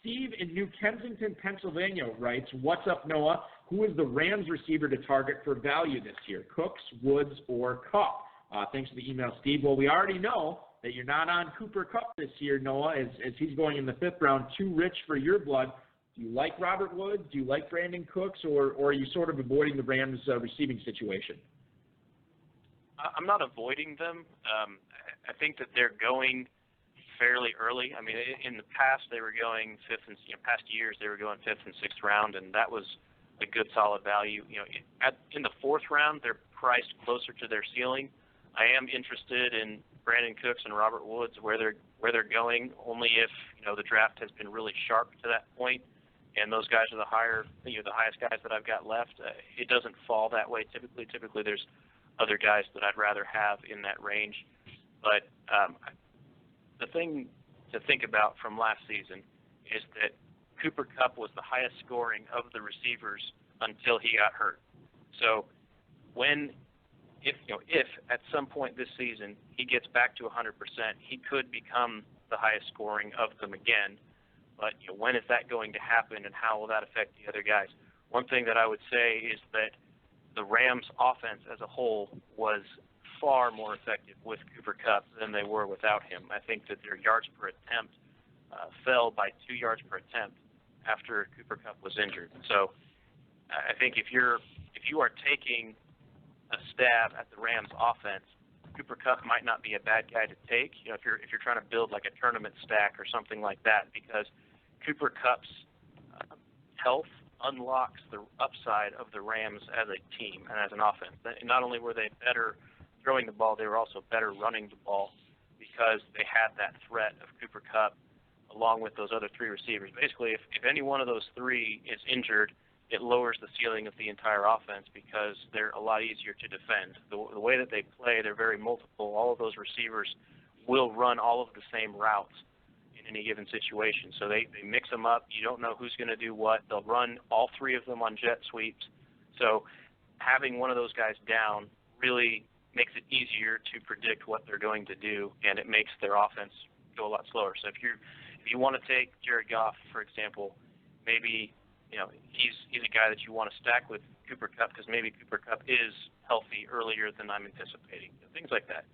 Steve in New Kensington, Pennsylvania writes, "What's up, Noah? Who is the Rams receiver to target for value this year, Cooks, Woods, or Kupp?" Thanks for the email, Steve. Well, we already know that you're not on Cooper Kupp this year, Noah, as he's going in the 5th round, too rich for your blood. Do you like Robert Woods? Do you like Brandon Cooks? Or are you sort of avoiding the Rams' receiving situation? I'm not avoiding them. I think that they're going fairly early. I mean, in the past they were going 5th and past years they were going 5th and 6th round, and that was a good solid value. In the 4th round they're priced closer to their ceiling. I am interested in Brandon Cooks and Robert Woods where they're going only if the draft has been really sharp to that point, and those guys are the highest guys that I've got left. It doesn't fall that way typically. Typically there's other guys that I'd rather have in that range, but the thing to think about from last season is that Cooper Kupp was the highest scoring of the receivers until he got hurt. So if at some point this season he gets back to 100%, he could become the highest scoring of them again. But when is that going to happen, and how will that affect the other guys? One thing that I would say is that the Rams' offense as a whole was far more effective with Cooper Kupp than they were without him. I think that their yards per attempt fell by 2 yards per attempt after Cooper Kupp was injured. So I think if you are taking a stab at the Rams' offense, Cooper Kupp might not be a bad guy to take. If you're trying to build like a tournament stack or something like that, because Cooper Kupp's health unlocks the upside of the Rams as a team and as an offense. Not only were they better throwing the ball, they were also better running the ball because they had that threat of Cooper Kupp along with those other 3 receivers. Basically, if any one of those 3 is injured, it lowers the ceiling of the entire offense because they're a lot easier to defend. The way that they play, they're very multiple. All of those receivers will run all of the same routes in any given situation. So they mix them up. You don't know who's going to do what. They'll run all 3 of them on jet sweeps. So having one of those guys down really makes it easier to predict what they're going to do, and it makes their offense go a lot slower. So if you want to take Jared Goff, for example, maybe he's a guy that you want to stack with Cooper Kupp because maybe Cooper Kupp is healthy earlier than I'm anticipating. Things like that.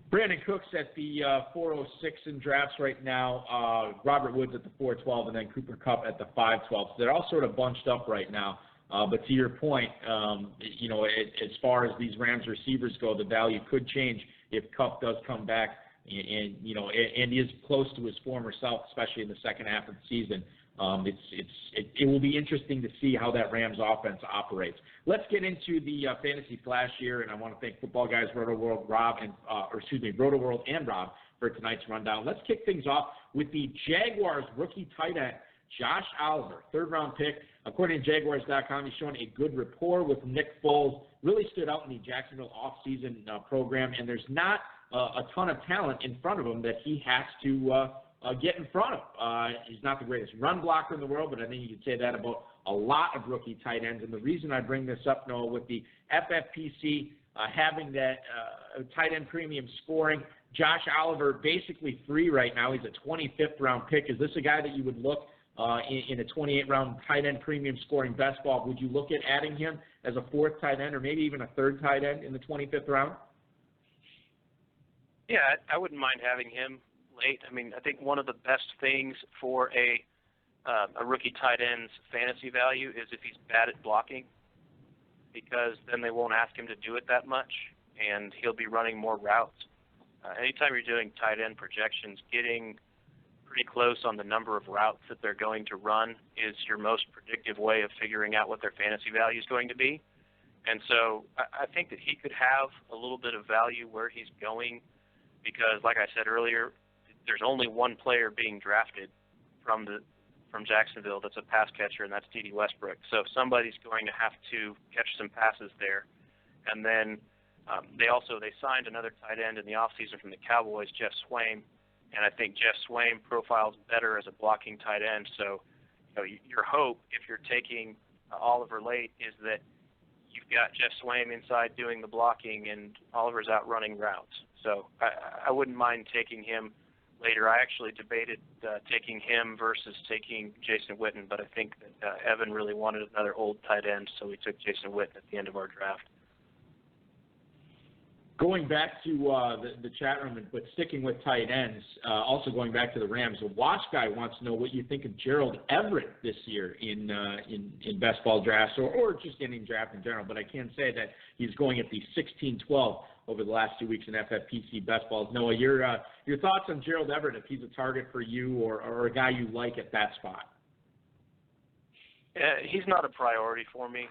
Brandon Cooks at the 406 in drafts right now, Robert Woods at the 412, and then Cooper Kupp at the 512. So they're all sort of bunched up right now. But to your point, as far as these Rams receivers go, the value could change if Kupp does come back and is close to his former self, especially in the second half of the season. It will be interesting to see how that Rams offense operates. Let's get into the fantasy flash here, and I want to thank Football Guys, Roto-World, Roto-World and Rob for tonight's rundown. Let's kick things off with the Jaguars rookie tight end, Josh Oliver, 3rd-round pick. According to Jaguars.com, he's showing a good rapport with Nick Foles. Really stood out in the Jacksonville offseason program, and there's not a ton of talent in front of him that he has to get in front of. He's not the greatest run blocker in the world, but I think you could say that about a lot of rookie tight ends. And the reason I bring this up, Noah, with the FFPC having that tight end premium scoring, Josh Oliver basically free right now. He's a 25th round pick. Is this a guy that you would look in a 28-round tight end premium scoring best ball? Would you look at adding him as a 4th tight end or maybe even a 3rd tight end in the 25th round? Yeah, I wouldn't mind having him late. I mean, I think one of the best things for a a rookie tight end's fantasy value is if he's bad at blocking, because then they won't ask him to do it that much, and he'll be running more routes. Anytime you're doing tight end projections, getting pretty close on the number of routes that they're going to run is your most predictive way of figuring out what their fantasy value is going to be. And so I think that he could have a little bit of value where he's going, because, like I said earlier, there's only one player being drafted from Jacksonville that's a pass catcher, and that's Dede Westbrook. So somebody's going to have to catch some passes there. And then they signed another tight end in the offseason from the Cowboys, Jeff Swaim, and I think Jeff Swaim profiles better as a blocking tight end. So, your hope, if you're taking Oliver late, is that you've got Jeff Swaim inside doing the blocking and Oliver's out running routes. So I wouldn't mind taking him later. I actually debated taking him versus taking Jason Witten, but I think that Evan really wanted another old tight end, so we took Jason Witten at the end of our draft. Going back to the chat room, but sticking with tight ends, also going back to the Rams, a Watch Guy wants to know what you think of Gerald Everett this year in best ball drafts or just any draft in general. But I can say that he's going at the 16-12 over the last 2 weeks in FFPC best balls. Noah, your thoughts on Gerald Everett, if he's a target for you or a guy you like at that spot? He's not a priority for me.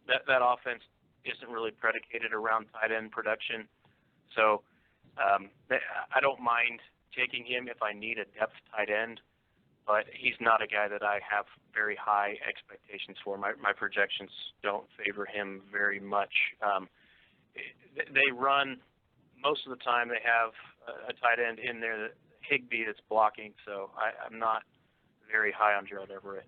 That offense isn't really predicated around tight end production. So I don't mind taking him if I need a depth tight end, but he's not a guy that I have very high expectations for. My projections don't favor him very much. They run, most of the time they have a tight end in there, Higbee, that's blocking, so I'm not very high on Gerald Everett.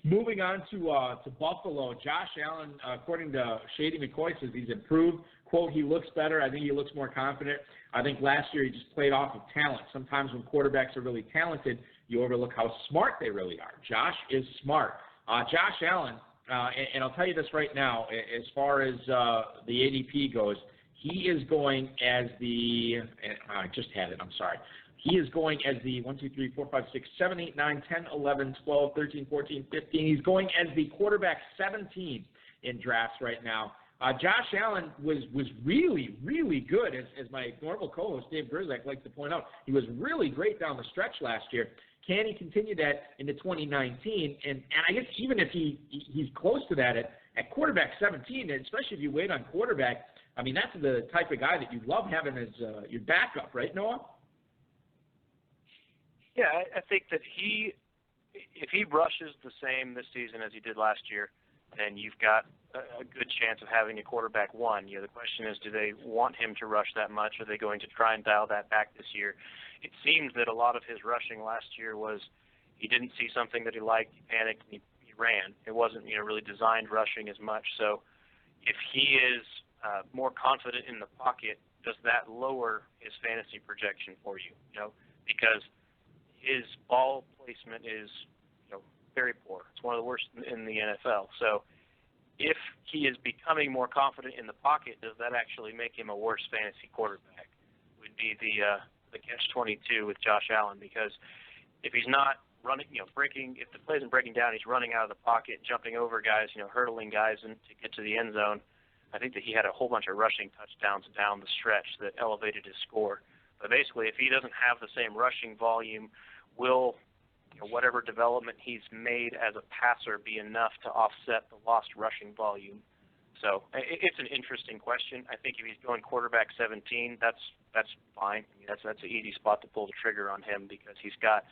Moving on to Buffalo, Josh Allen, according to Shady McCoy, says he's improved. Quote, he looks better. I think he looks more confident. I think last year he just played off of talent. Sometimes when quarterbacks are really talented, you overlook how smart they really are. Josh is smart. Josh Allen, and I'll tell you this right now, as far as the ADP goes, he is going as the – I just had it, I'm sorry. He is going as the 1, 2, 3, 4, 5, 6, 7, 8, 9, 10, 11, 12, 13, 14, 15. He's going as the quarterback 17 in drafts right now. Josh Allen was really, really good, as my normal co-host Dave Grzak likes to point out. He was really great down the stretch last year. Can he continue that into 2019? And I guess even if he's close to that at quarterback 17, especially if you wait on quarterback, I mean, that's the type of guy that you love having as your backup, right, Noah? Yeah, I think that if he rushes the same this season as he did last year, then you've got a good chance of having a quarterback one. The question is, do they want him to rush that much? Are they going to try and dial that back this year? It seems that a lot of his rushing last year was he didn't see something that he liked, he panicked, and he ran. It wasn't really designed rushing as much. So if he is more confident in the pocket, does that lower his fantasy projection for you? Because his ball placement is, very poor. It's one of the worst in the NFL. So if he is becoming more confident in the pocket, does that actually make him a worse fantasy quarterback? Would be the catch-22 with Josh Allen, because if he's not running, if the play isn't breaking down, he's running out of the pocket, jumping over guys, hurdling guys to get to the end zone. I think that he had a whole bunch of rushing touchdowns down the stretch that elevated his score. But basically, if he doesn't have the same rushing volume, will whatever development he's made as a passer be enough to offset the lost rushing volume? So it's an interesting question. I think if he's going quarterback 17, that's fine. I mean, that's an easy spot to pull the trigger on him, because he's got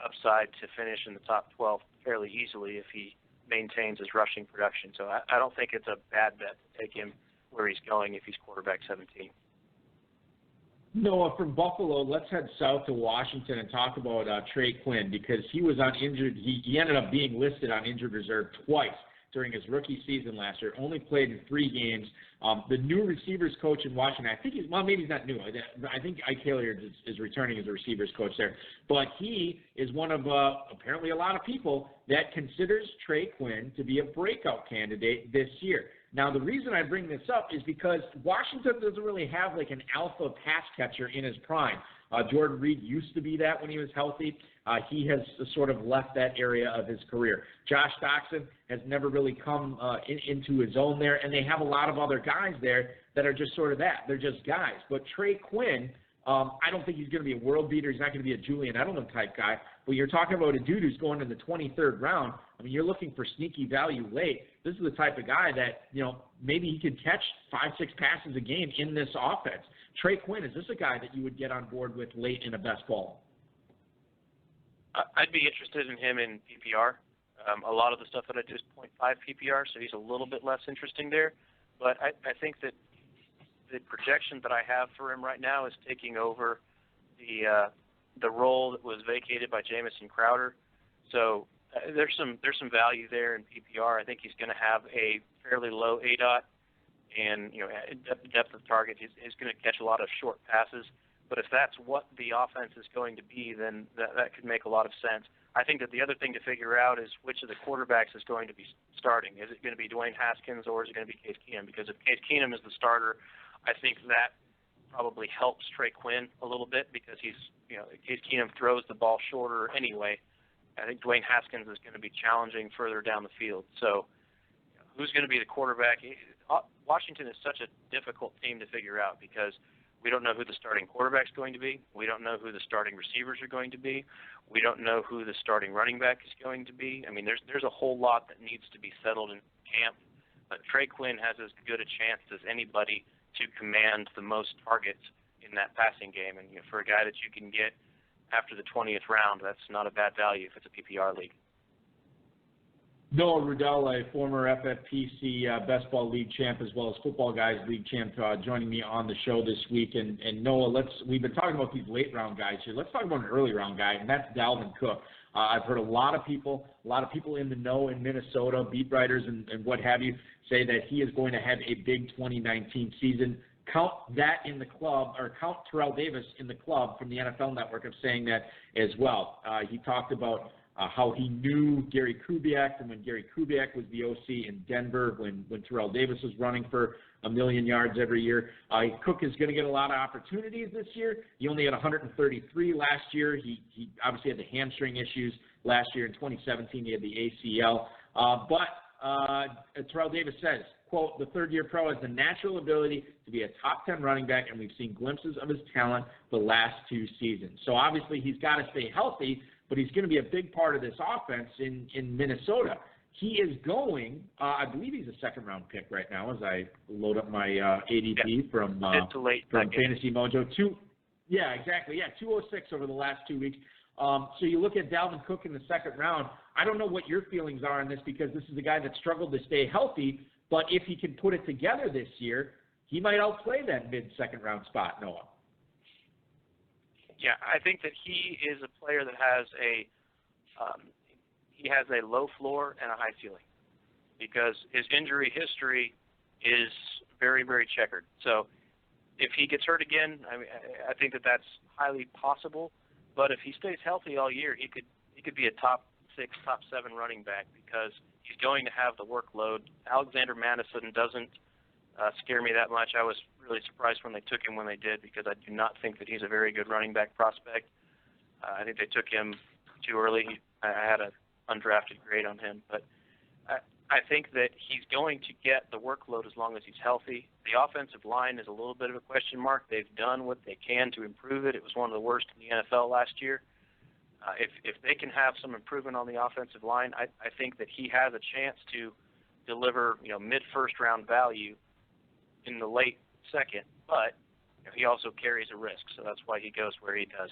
upside to finish in the top 12 fairly easily if he maintains his rushing production. So I don't think it's a bad bet to take him where he's going if he's quarterback 17. Noah, from Buffalo, let's head south to Washington and talk about Trey Quinn, because he was on injured. He ended up being listed on injured reserve twice during his rookie season last year. Only played in 3 games. The new receivers coach in Washington, I think maybe he's not new. I think Ike Hilliard is returning as a receivers coach there. But he is one of apparently a lot of people that considers Trey Quinn to be a breakout candidate this year. Now, the reason I bring this up is because Washington doesn't really have like an alpha pass catcher in his prime. Jordan Reed used to be that when he was healthy. He has sort of left that area of his career. Josh Doxson has never really come into his own there, and they have a lot of other guys there that are just sort of that. They're just guys. But Trey Quinn, I don't think he's going to be a world beater. He's not going to be a Julian Edelman type guy. But you're talking about a dude who's going in the 23rd round. I mean, you're looking for sneaky value late. This is the type of guy that, maybe he could catch 5-6 passes a game in this offense. Trey Quinn, is this a guy that you would get on board with late in a best ball? I'd be interested in him in PPR. A lot of the stuff that I do is 0.5 PPR, so he's a little bit less interesting there. But I think that the projection that I have for him right now is taking over the role that was vacated by Jamison Crowder. So there's some value there in PPR. I think he's going to have a fairly low ADOT, and depth of target. He's going to catch a lot of short passes. But if that's what the offense is going to be, then that could make a lot of sense. I think that the other thing to figure out is which of the quarterbacks is going to be starting. Is it going to be Dwayne Haskins or is it going to be Case Keenum? Because if Case Keenum is the starter, I think that probably helps Trey Quinn a little bit because Case Keenum throws the ball shorter anyway. I think Dwayne Haskins is going to be challenging further down the field. So who's going to be the quarterback? Washington is such a difficult team to figure out because we don't know who the starting quarterback is going to be. We don't know who the starting receivers are going to be. We don't know who the starting running back is going to be. I mean, there's a whole lot that needs to be settled in camp. But Trey Quinn has as good a chance as anybody to command the most targets in that passing game. And for a guy that you can get after the 20th round, that's not a bad value if it's a PPR league. Noah Ruddell, a former FFPC Best Ball League champ as well as Footballguys League champ, joining me on the show this week. And Noah, we've been talking about these late round guys here. Let's talk about an early round guy, and that's Dalvin Cook. I've heard a lot of people in the know in Minnesota, beat writers and what have you, say that he is going to have a big 2019 season. Count that in the club, or count Terrell Davis in the club from the NFL Network of saying that as well. He talked about how he knew Gary Kubiak from when Gary Kubiak was the OC in Denver when Terrell Davis was running for 1 million yards every year. Cook is going to get a lot of opportunities this year. He only had 133 last year. He obviously had the hamstring issues last year. In 2017, he had the ACL. But Terrell Davis says, quote, the third-year pro has the natural ability to be a top 10 running back, and we've seen glimpses of his talent the last 2 seasons. So obviously he's got to stay healthy, but he's going to be a big part of this offense in Minnesota. He is going, I believe he's a second-round pick right now as I load up my ADP from Fantasy Mojo. 206 over the last 2 weeks. So you look at Dalvin Cook in the second round. I don't know what your feelings are on this because this is a guy that struggled to stay healthy, but if he can put it together this year, he might outplay that mid-second round spot, Noah. Yeah, I think that he is a player that has a low floor and a high ceiling because his injury history is very, very checkered. So if he gets hurt again, I think that that's highly possible. But if he stays healthy all year, he could be a top 6, top 7 running back because he's going to have the workload. Alexander Madison doesn't scare me that much. I was really surprised when they took him when they did because I do not think that he's a very good running back prospect. I think they took him too early. I had an undrafted grade on him. But I think that he's going to get the workload as long as he's healthy. The offensive line is a little bit of a question mark. They've done what they can to improve it. It was one of the worst in the NFL last year. If they can have some improvement on the offensive line, I think that he has a chance to deliver mid-first round value in the late second, but he also carries a risk, so that's why he goes where he does.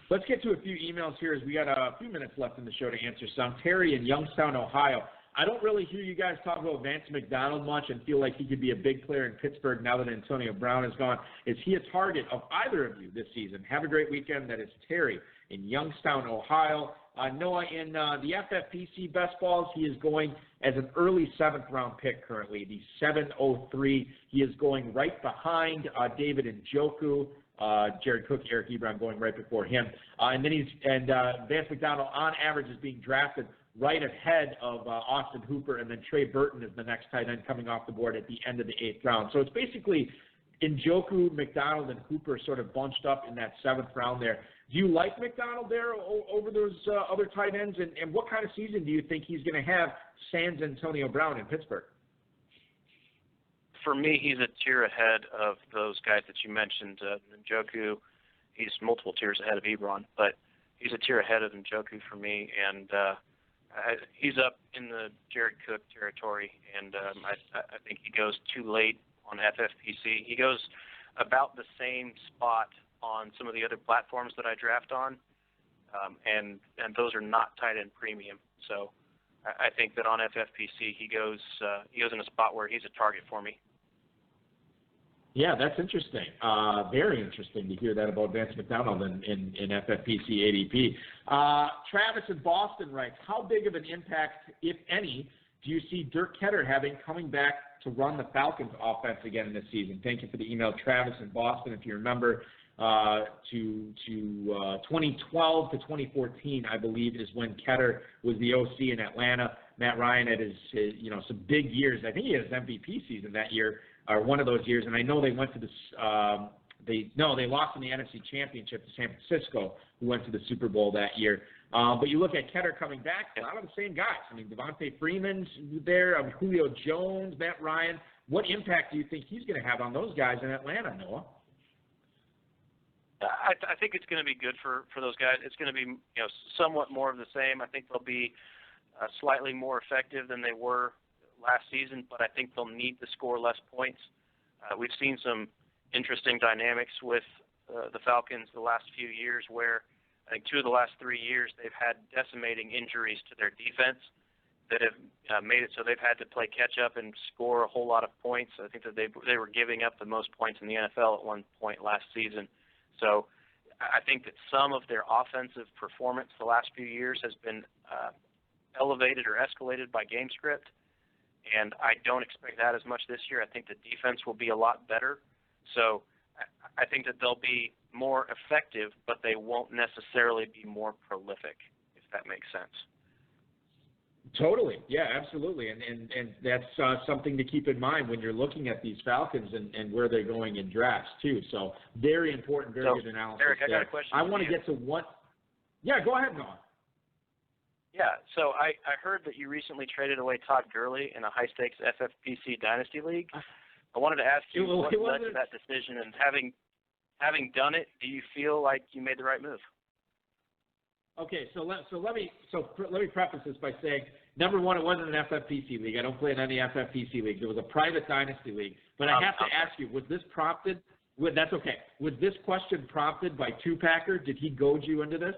Let's get to a few emails here as we got a few minutes left in the show to answer some. Terry in Youngstown, Ohio. I don't really hear you guys talk about Vance McDonald much and feel like he could be a big player in Pittsburgh now that Antonio Brown is gone. Is he a target of either of you this season? Have a great weekend. That is Terry in Youngstown, Ohio. Noah, in the FFPC Best Balls, he is going as an early 7th-round pick currently, the 703. He is going right behind David Njoku, Jared Cook, Eric Ebron going right before him. And Vance McDonald, on average, is being drafted right ahead of Austin Hooper, and then Trey Burton is the next tight end coming off the board at the end of the 8th round. So it's basically Njoku, McDonald, and Hooper sort of bunched up in that 7th round there. Do you like McDonald there over those other tight ends? And what kind of season do you think he's going to have sans Antonio Brown in Pittsburgh? For me, he's a tier ahead of those guys that you mentioned. Njoku, he's multiple tiers ahead of Ebron, but he's a tier ahead of Njoku for me, and he's up in the Jared Cook territory, and I think he goes too late on FFPC. He goes about the same spot on some of the other platforms that I draft on, and those are not tight end premium. So I think that on FFPC he goes in a spot where he's a target for me. Yeah, that's interesting. Very interesting to hear that about Vance McDonald in FFPC ADP. Travis in Boston writes, how big of an impact, if any, do you see Dirk Ketter having coming back to run the Falcons offense again this season? Thank you for the email, Travis in Boston. If you remember, to 2012 to 2014, I believe, is when Ketter was the OC in Atlanta. Matt Ryan had his some big years. I think he had his MVP season that year, or one of those years. And I know they went to this. They lost in the NFC Championship to San Francisco, who went to the Super Bowl that year. But you look at Ketter coming back, a lot of the same guys. I mean, Devontae Freeman's there, Julio Jones, Matt Ryan. What impact do you think he's going to have on those guys in Atlanta, Noah? I think it's going to be good for those guys. It's going to be somewhat more of the same. I think they'll be slightly more effective than they were last season, but I think they'll need to score less points. We've seen some interesting dynamics with the Falcons the last few years where I think 2 of the last 3 years they've had decimating injuries to their defense that have made it so they've had to play catch up and score a whole lot of points. I think that they were giving up the most points in the NFL at one point last season. So I think that some of their offensive performance the last few years has been elevated or escalated by game script, and I don't expect that as much this year. I think the defense will be a lot better. So I think that they'll be more effective, but they won't necessarily be more prolific, if that makes sense. Totally. Yeah, absolutely. And that's something to keep in mind when you're looking at these Falcons and where they're going in drafts, too. So very important, very good analysis. Eric, there. I got a question. I want to get to one. Yeah, go ahead, Noah. Yeah, so I heard that you recently traded away Todd Gurley in a high-stakes FFPC Dynasty League. I wanted to ask you what led to that decision, and having done it, do you feel like you made the right move? Okay, so let me preface this by saying, number one, it wasn't an FFPC league. I don't play in any FFPC leagues. It was a private Dynasty league. But I have to ask you, was this prompted? That's okay. Was this question prompted by Two-Packer? Did he goad you into this?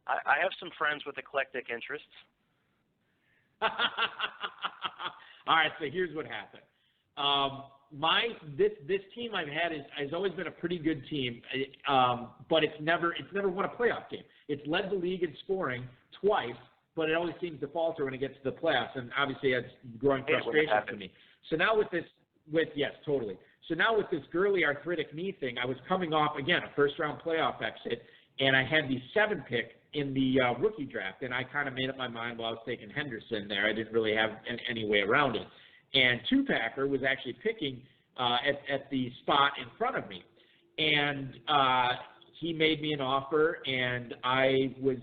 I have some friends with eclectic interests. All right, so here's what happened. This team I've had has always been a pretty good team, but it's never won a playoff game. It's led the league in scoring twice, but it always seems to falter when it gets to the playoffs, and obviously that's growing frustration for me. So now yes, totally. So now with this Gurley arthritic knee thing, I was coming off, again, a first-round playoff exit, and I had the 7th pick in the rookie draft, and I kind of made up my mind while I was taking Henderson there. I didn't really have any way around it. And Two-Packer was actually picking at the spot in front of me. And he made me an offer, and I was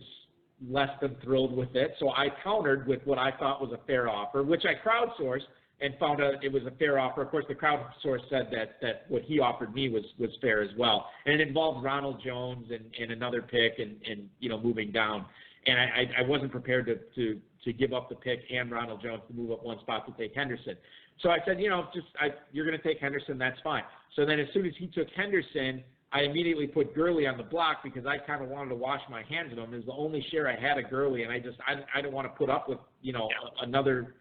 less than thrilled with it. So I countered with what I thought was a fair offer, which I crowdsourced and found out it was a fair offer. Of course, the crowdsource said that what he offered me was fair as well. And it involved Ronald Jones and another pick and moving down. And I wasn't prepared to give up the pick and Ronald Jones to move up one spot to take Henderson. So I said, you're going to take Henderson, that's fine. So then as soon as he took Henderson, I immediately put Gurley on the block because I kind of wanted to wash my hands of him. It was the only share I had of Gurley, and I didn't want to put up with, another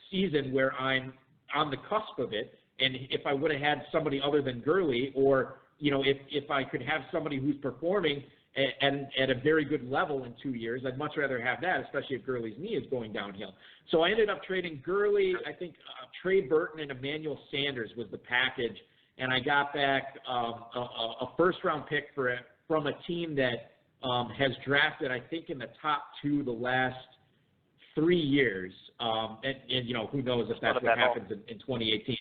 season where I'm on the cusp of it. And if I would have had somebody other than Gurley, or, if I could have somebody who's performing at a very good level in 2 years, I'd much rather have that, especially if Gurley's knee is going downhill. So I ended up trading Gurley. I think Trey Burton and Emmanuel Sanders was the package, and I got back a first-round pick from a team that has drafted, I think, in the top 2 the last 3 years. And who knows if that's what happens in 2018.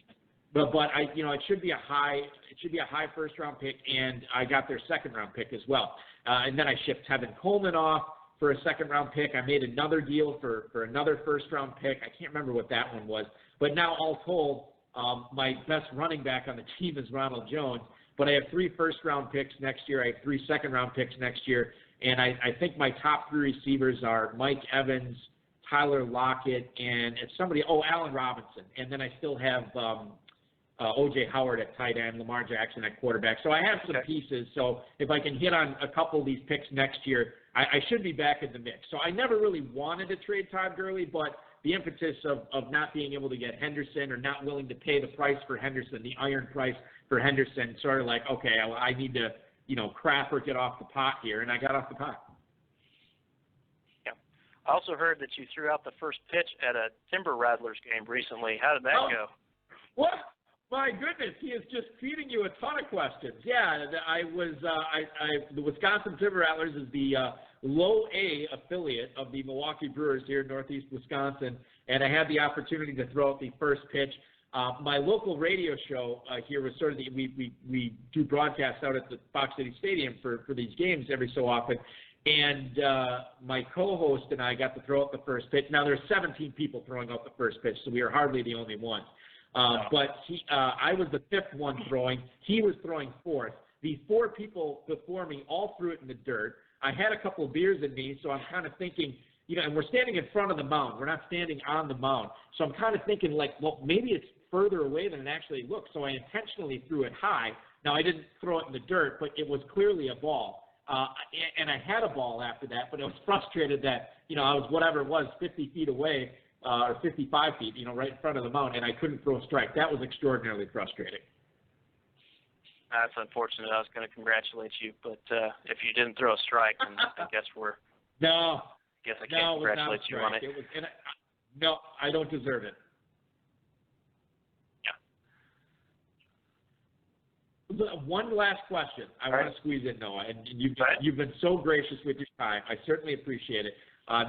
But it should be a high first round pick, and I got their second round pick as well. And then I shipped Tevin Coleman off for a second round pick. I made another deal for another first round pick. I can't remember what that one was. But now all told, my best running back on the team is Ronald Jones. But I have 3 first round picks next year. I have 3 second round picks next year. And I think my top 3 receivers are Mike Evans, Tyler Lockett, and Allen Robinson. And then I still have O.J. Howard at tight end, Lamar Jackson at quarterback. So I have some pieces. So if I can hit on a couple of these picks next year, I should be back in the mix. So I never really wanted to trade Todd Gurley, but the impetus of not being able to get Henderson or not willing to pay the price for Henderson, the iron price for Henderson, sort of like, okay, I need to, crap or get off the pot here, and I got off the pot. Yeah. I also heard that you threw out the first pitch at a Timber Rattlers game recently. How did that go? What? My goodness, he is just feeding you a ton of questions. Yeah, the Wisconsin Timber Rattlers is the low A affiliate of the Milwaukee Brewers here in Northeast Wisconsin, and I had the opportunity to throw out the first pitch. My local radio show here was sort of we do broadcasts out at the Fox City Stadium for these games every so often, and my co-host and I got to throw out the first pitch. Now there's 17 people throwing out the first pitch, so we are hardly the only ones. But I was the 5th one throwing. He was throwing 4th. The 4 people before me all threw it in the dirt. I had a couple of beers in me, so I'm kind of thinking, and we're standing in front of the mound. We're not standing on the mound. So I'm kind of thinking, maybe it's further away than it actually looks. So I intentionally threw it high. Now, I didn't throw it in the dirt, but it was clearly a ball. And I had a ball after that, but I was frustrated that, I was whatever it was, 50 feet away. Or 55 feet, right in front of the mound, and I couldn't throw a strike. That was extraordinarily frustrating. That's unfortunate. I was going to congratulate you, but if you didn't throw a strike, then I guess I can't congratulate you on it. No, I don't deserve it. Yeah. One last question I want to squeeze in, Noah, and you've been so gracious with your time. I certainly appreciate it.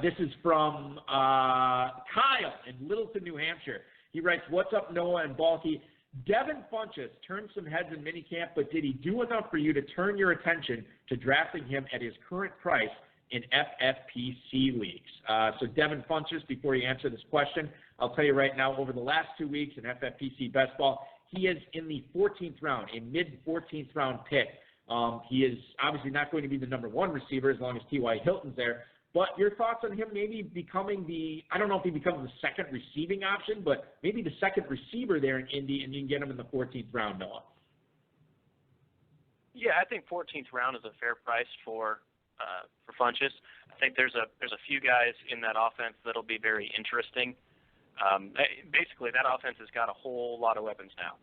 This is from Kyle in Littleton, New Hampshire. He writes, "What's up, Noah and Balky? Devin Funchess turned some heads in minicamp, but did he do enough for you to turn your attention to drafting him at his current price in FFPC leagues?" So Devin Funchess, before you answer this question, I'll tell you right now, over the last 2 weeks in FFPC best ball, he is in the 14th round, a mid-14th round pick. He is obviously not going to be the number 1 receiver as long as T.Y. Hilton's there. But your thoughts on him maybe becoming I don't know if he becomes the second receiving option, but maybe the second receiver there in Indy, and you can get him in the 14th round, Noah. Yeah, I think 14th round is a fair price for Funchess. I think there's a few guys in that offense that'll be very interesting. Basically, that offense has got a whole lot of weapons now.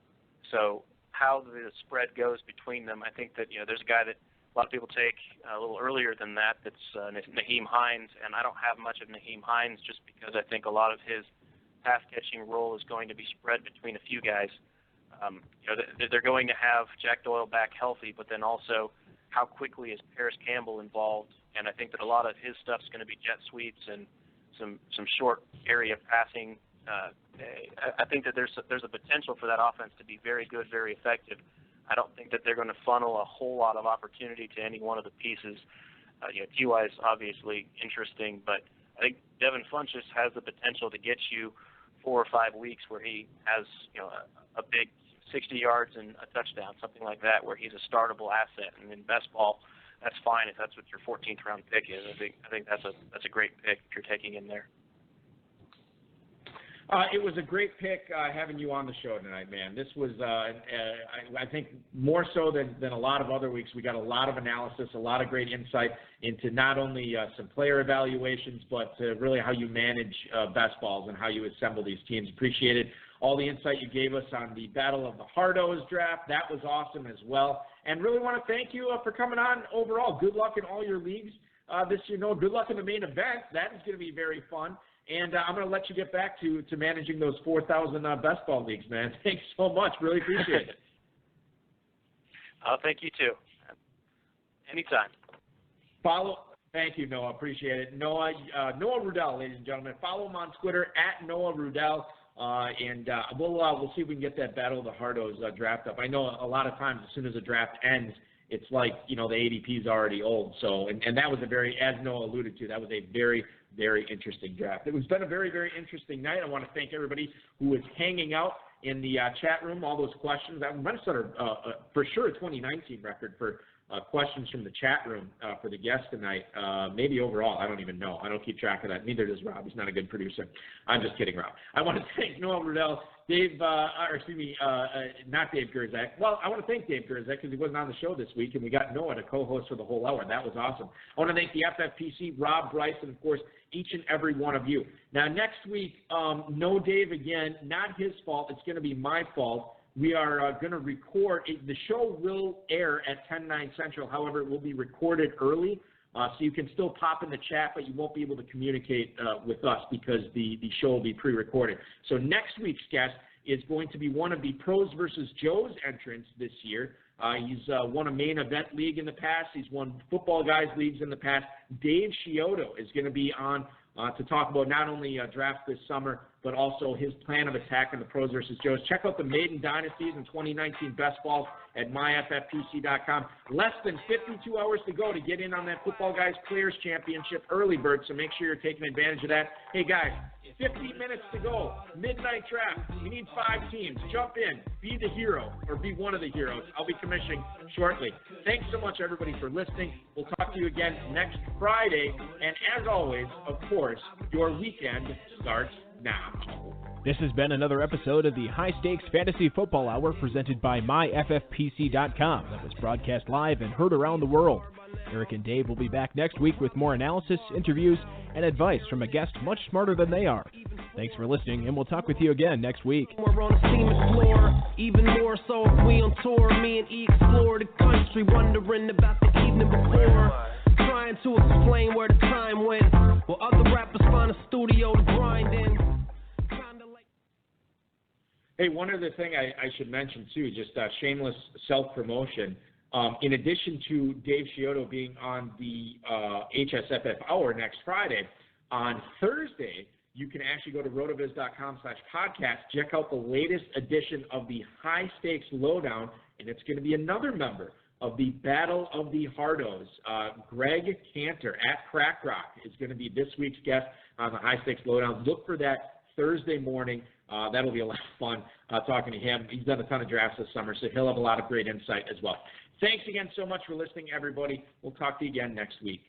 So how the spread goes between them, I think that there's a guy that a lot of people take a little earlier than that. That's Nyheim Hines, and I don't have much of Nyheim Hines just because I think a lot of his pass-catching role is going to be spread between a few guys. They're going to have Jack Doyle back healthy, but then also how quickly is Paris Campbell involved? And I think that a lot of his stuff's going to be jet sweeps and some short area passing. I think that there's a potential for that offense to be very good, very effective. I don't think that they're going to funnel a whole lot of opportunity to any one of the pieces. T.Y. is obviously interesting, but I think Devin Funchess has the potential to get you 4 or 5 weeks where he has a big 60 yards and a touchdown, something like that, where he's a startable asset. And in best ball, that's fine if that's what your 14th round pick is. I think that's a great pick if you're taking him there. It was a great pick having you on the show tonight, man. This was, I think, more so than a lot of other weeks. We got a lot of analysis, a lot of great insight into not only some player evaluations, but really how you manage best balls and how you assemble these teams. Appreciated all the insight you gave us on the Battle of the Hardos draft. That was awesome as well. And really want to thank you for coming on overall. Good luck in all your leagues this year. Good luck in the main event. That is going to be very fun. And I'm going to let you get back to managing those 4,000 best ball leagues, man. Thanks so much. Really appreciate it. Thank you, too. Anytime. Thank you, Noah. Appreciate it. Noah Ruddell, ladies and gentlemen. Follow him on Twitter, @Noah Ruddell. and we'll see if we can get that Battle of the Hardos draft up. I know a lot of times as soon as the draft ends, it's like, the ADP is already old. So, and that was as Noah alluded to, that was a very, very interesting draft. It's been a very, very interesting night. I want to thank everybody who was hanging out in the chat room, all those questions. That might have set for sure a 2019 record for questions from the chat room for the guest tonight. Maybe overall, I don't even know. I don't keep track of that. Neither does Rob. He's not a good producer. I'm just kidding, Rob. I want to thank Noah Ruddell, not Dave Gerzak. Well, I want to thank Dave Gerzak because he wasn't on the show this week, and we got Noah to co-host for the whole hour. That was awesome. I want to thank the FFPC, Rob, Bryce, and, of course, each and every one of you. Now, next week, no Dave again. Not his fault. It's going to be my fault. We are going to record. The show will air at 10/9 Central. However, it will be recorded early, so you can still pop in the chat, but you won't be able to communicate with us because the show will be pre-recorded. So next week's guest is going to be one of the Pros versus Joes entrants this year. He's won a main event league in the past. He's won Football Guys leagues in the past. Dave Chiodo is going to be on to talk about not only draft this summer, but also his plan of attack in the Pros versus Joes. Check out the Maiden Dynasties and 2019 Best Balls at myffpc.com. Less than 52 hours to go to get in on that Football Guys Players Championship early bird, so make sure you're taking advantage of that. Hey, guys, 15 minutes to go. Midnight draft. We need 5 teams. Jump in. Be the hero or be one of the heroes. I'll be commissioning shortly. Thanks so much, everybody, for listening. We'll talk to you again next Friday. And as always, of course, your weekend starts now. This has been another episode of the High Stakes Fantasy Football Hour presented by myffpc.com that was broadcast live and heard around the world. Eric and Dave will be back next week with more analysis, interviews, and advice from a guest much smarter than they are. Thanks for listening, and we'll talk with you again next week. We're on the team's floor, even more so if we on tour. Me and E explore the country, wondering about the evening before. Trying to explain where the time went, while other rappers find a studio to grind in. Hey, one other thing I should mention, too, just shameless self-promotion. In addition to Dave Chiodo being on the HSFF Hour next Friday, on Thursday, you can actually go to rotoviz.com/podcast, check out the latest edition of the High Stakes Lowdown, and it's going to be another member of the Battle of the Hardos. Greg Cantor at Crack Rock is going to be this week's guest on the High Stakes Lowdown. Look for that Thursday morning. That'll be a lot of fun talking to him. He's done a ton of drafts this summer, so he'll have a lot of great insight as well. Thanks again so much for listening, everybody. We'll talk to you again next week.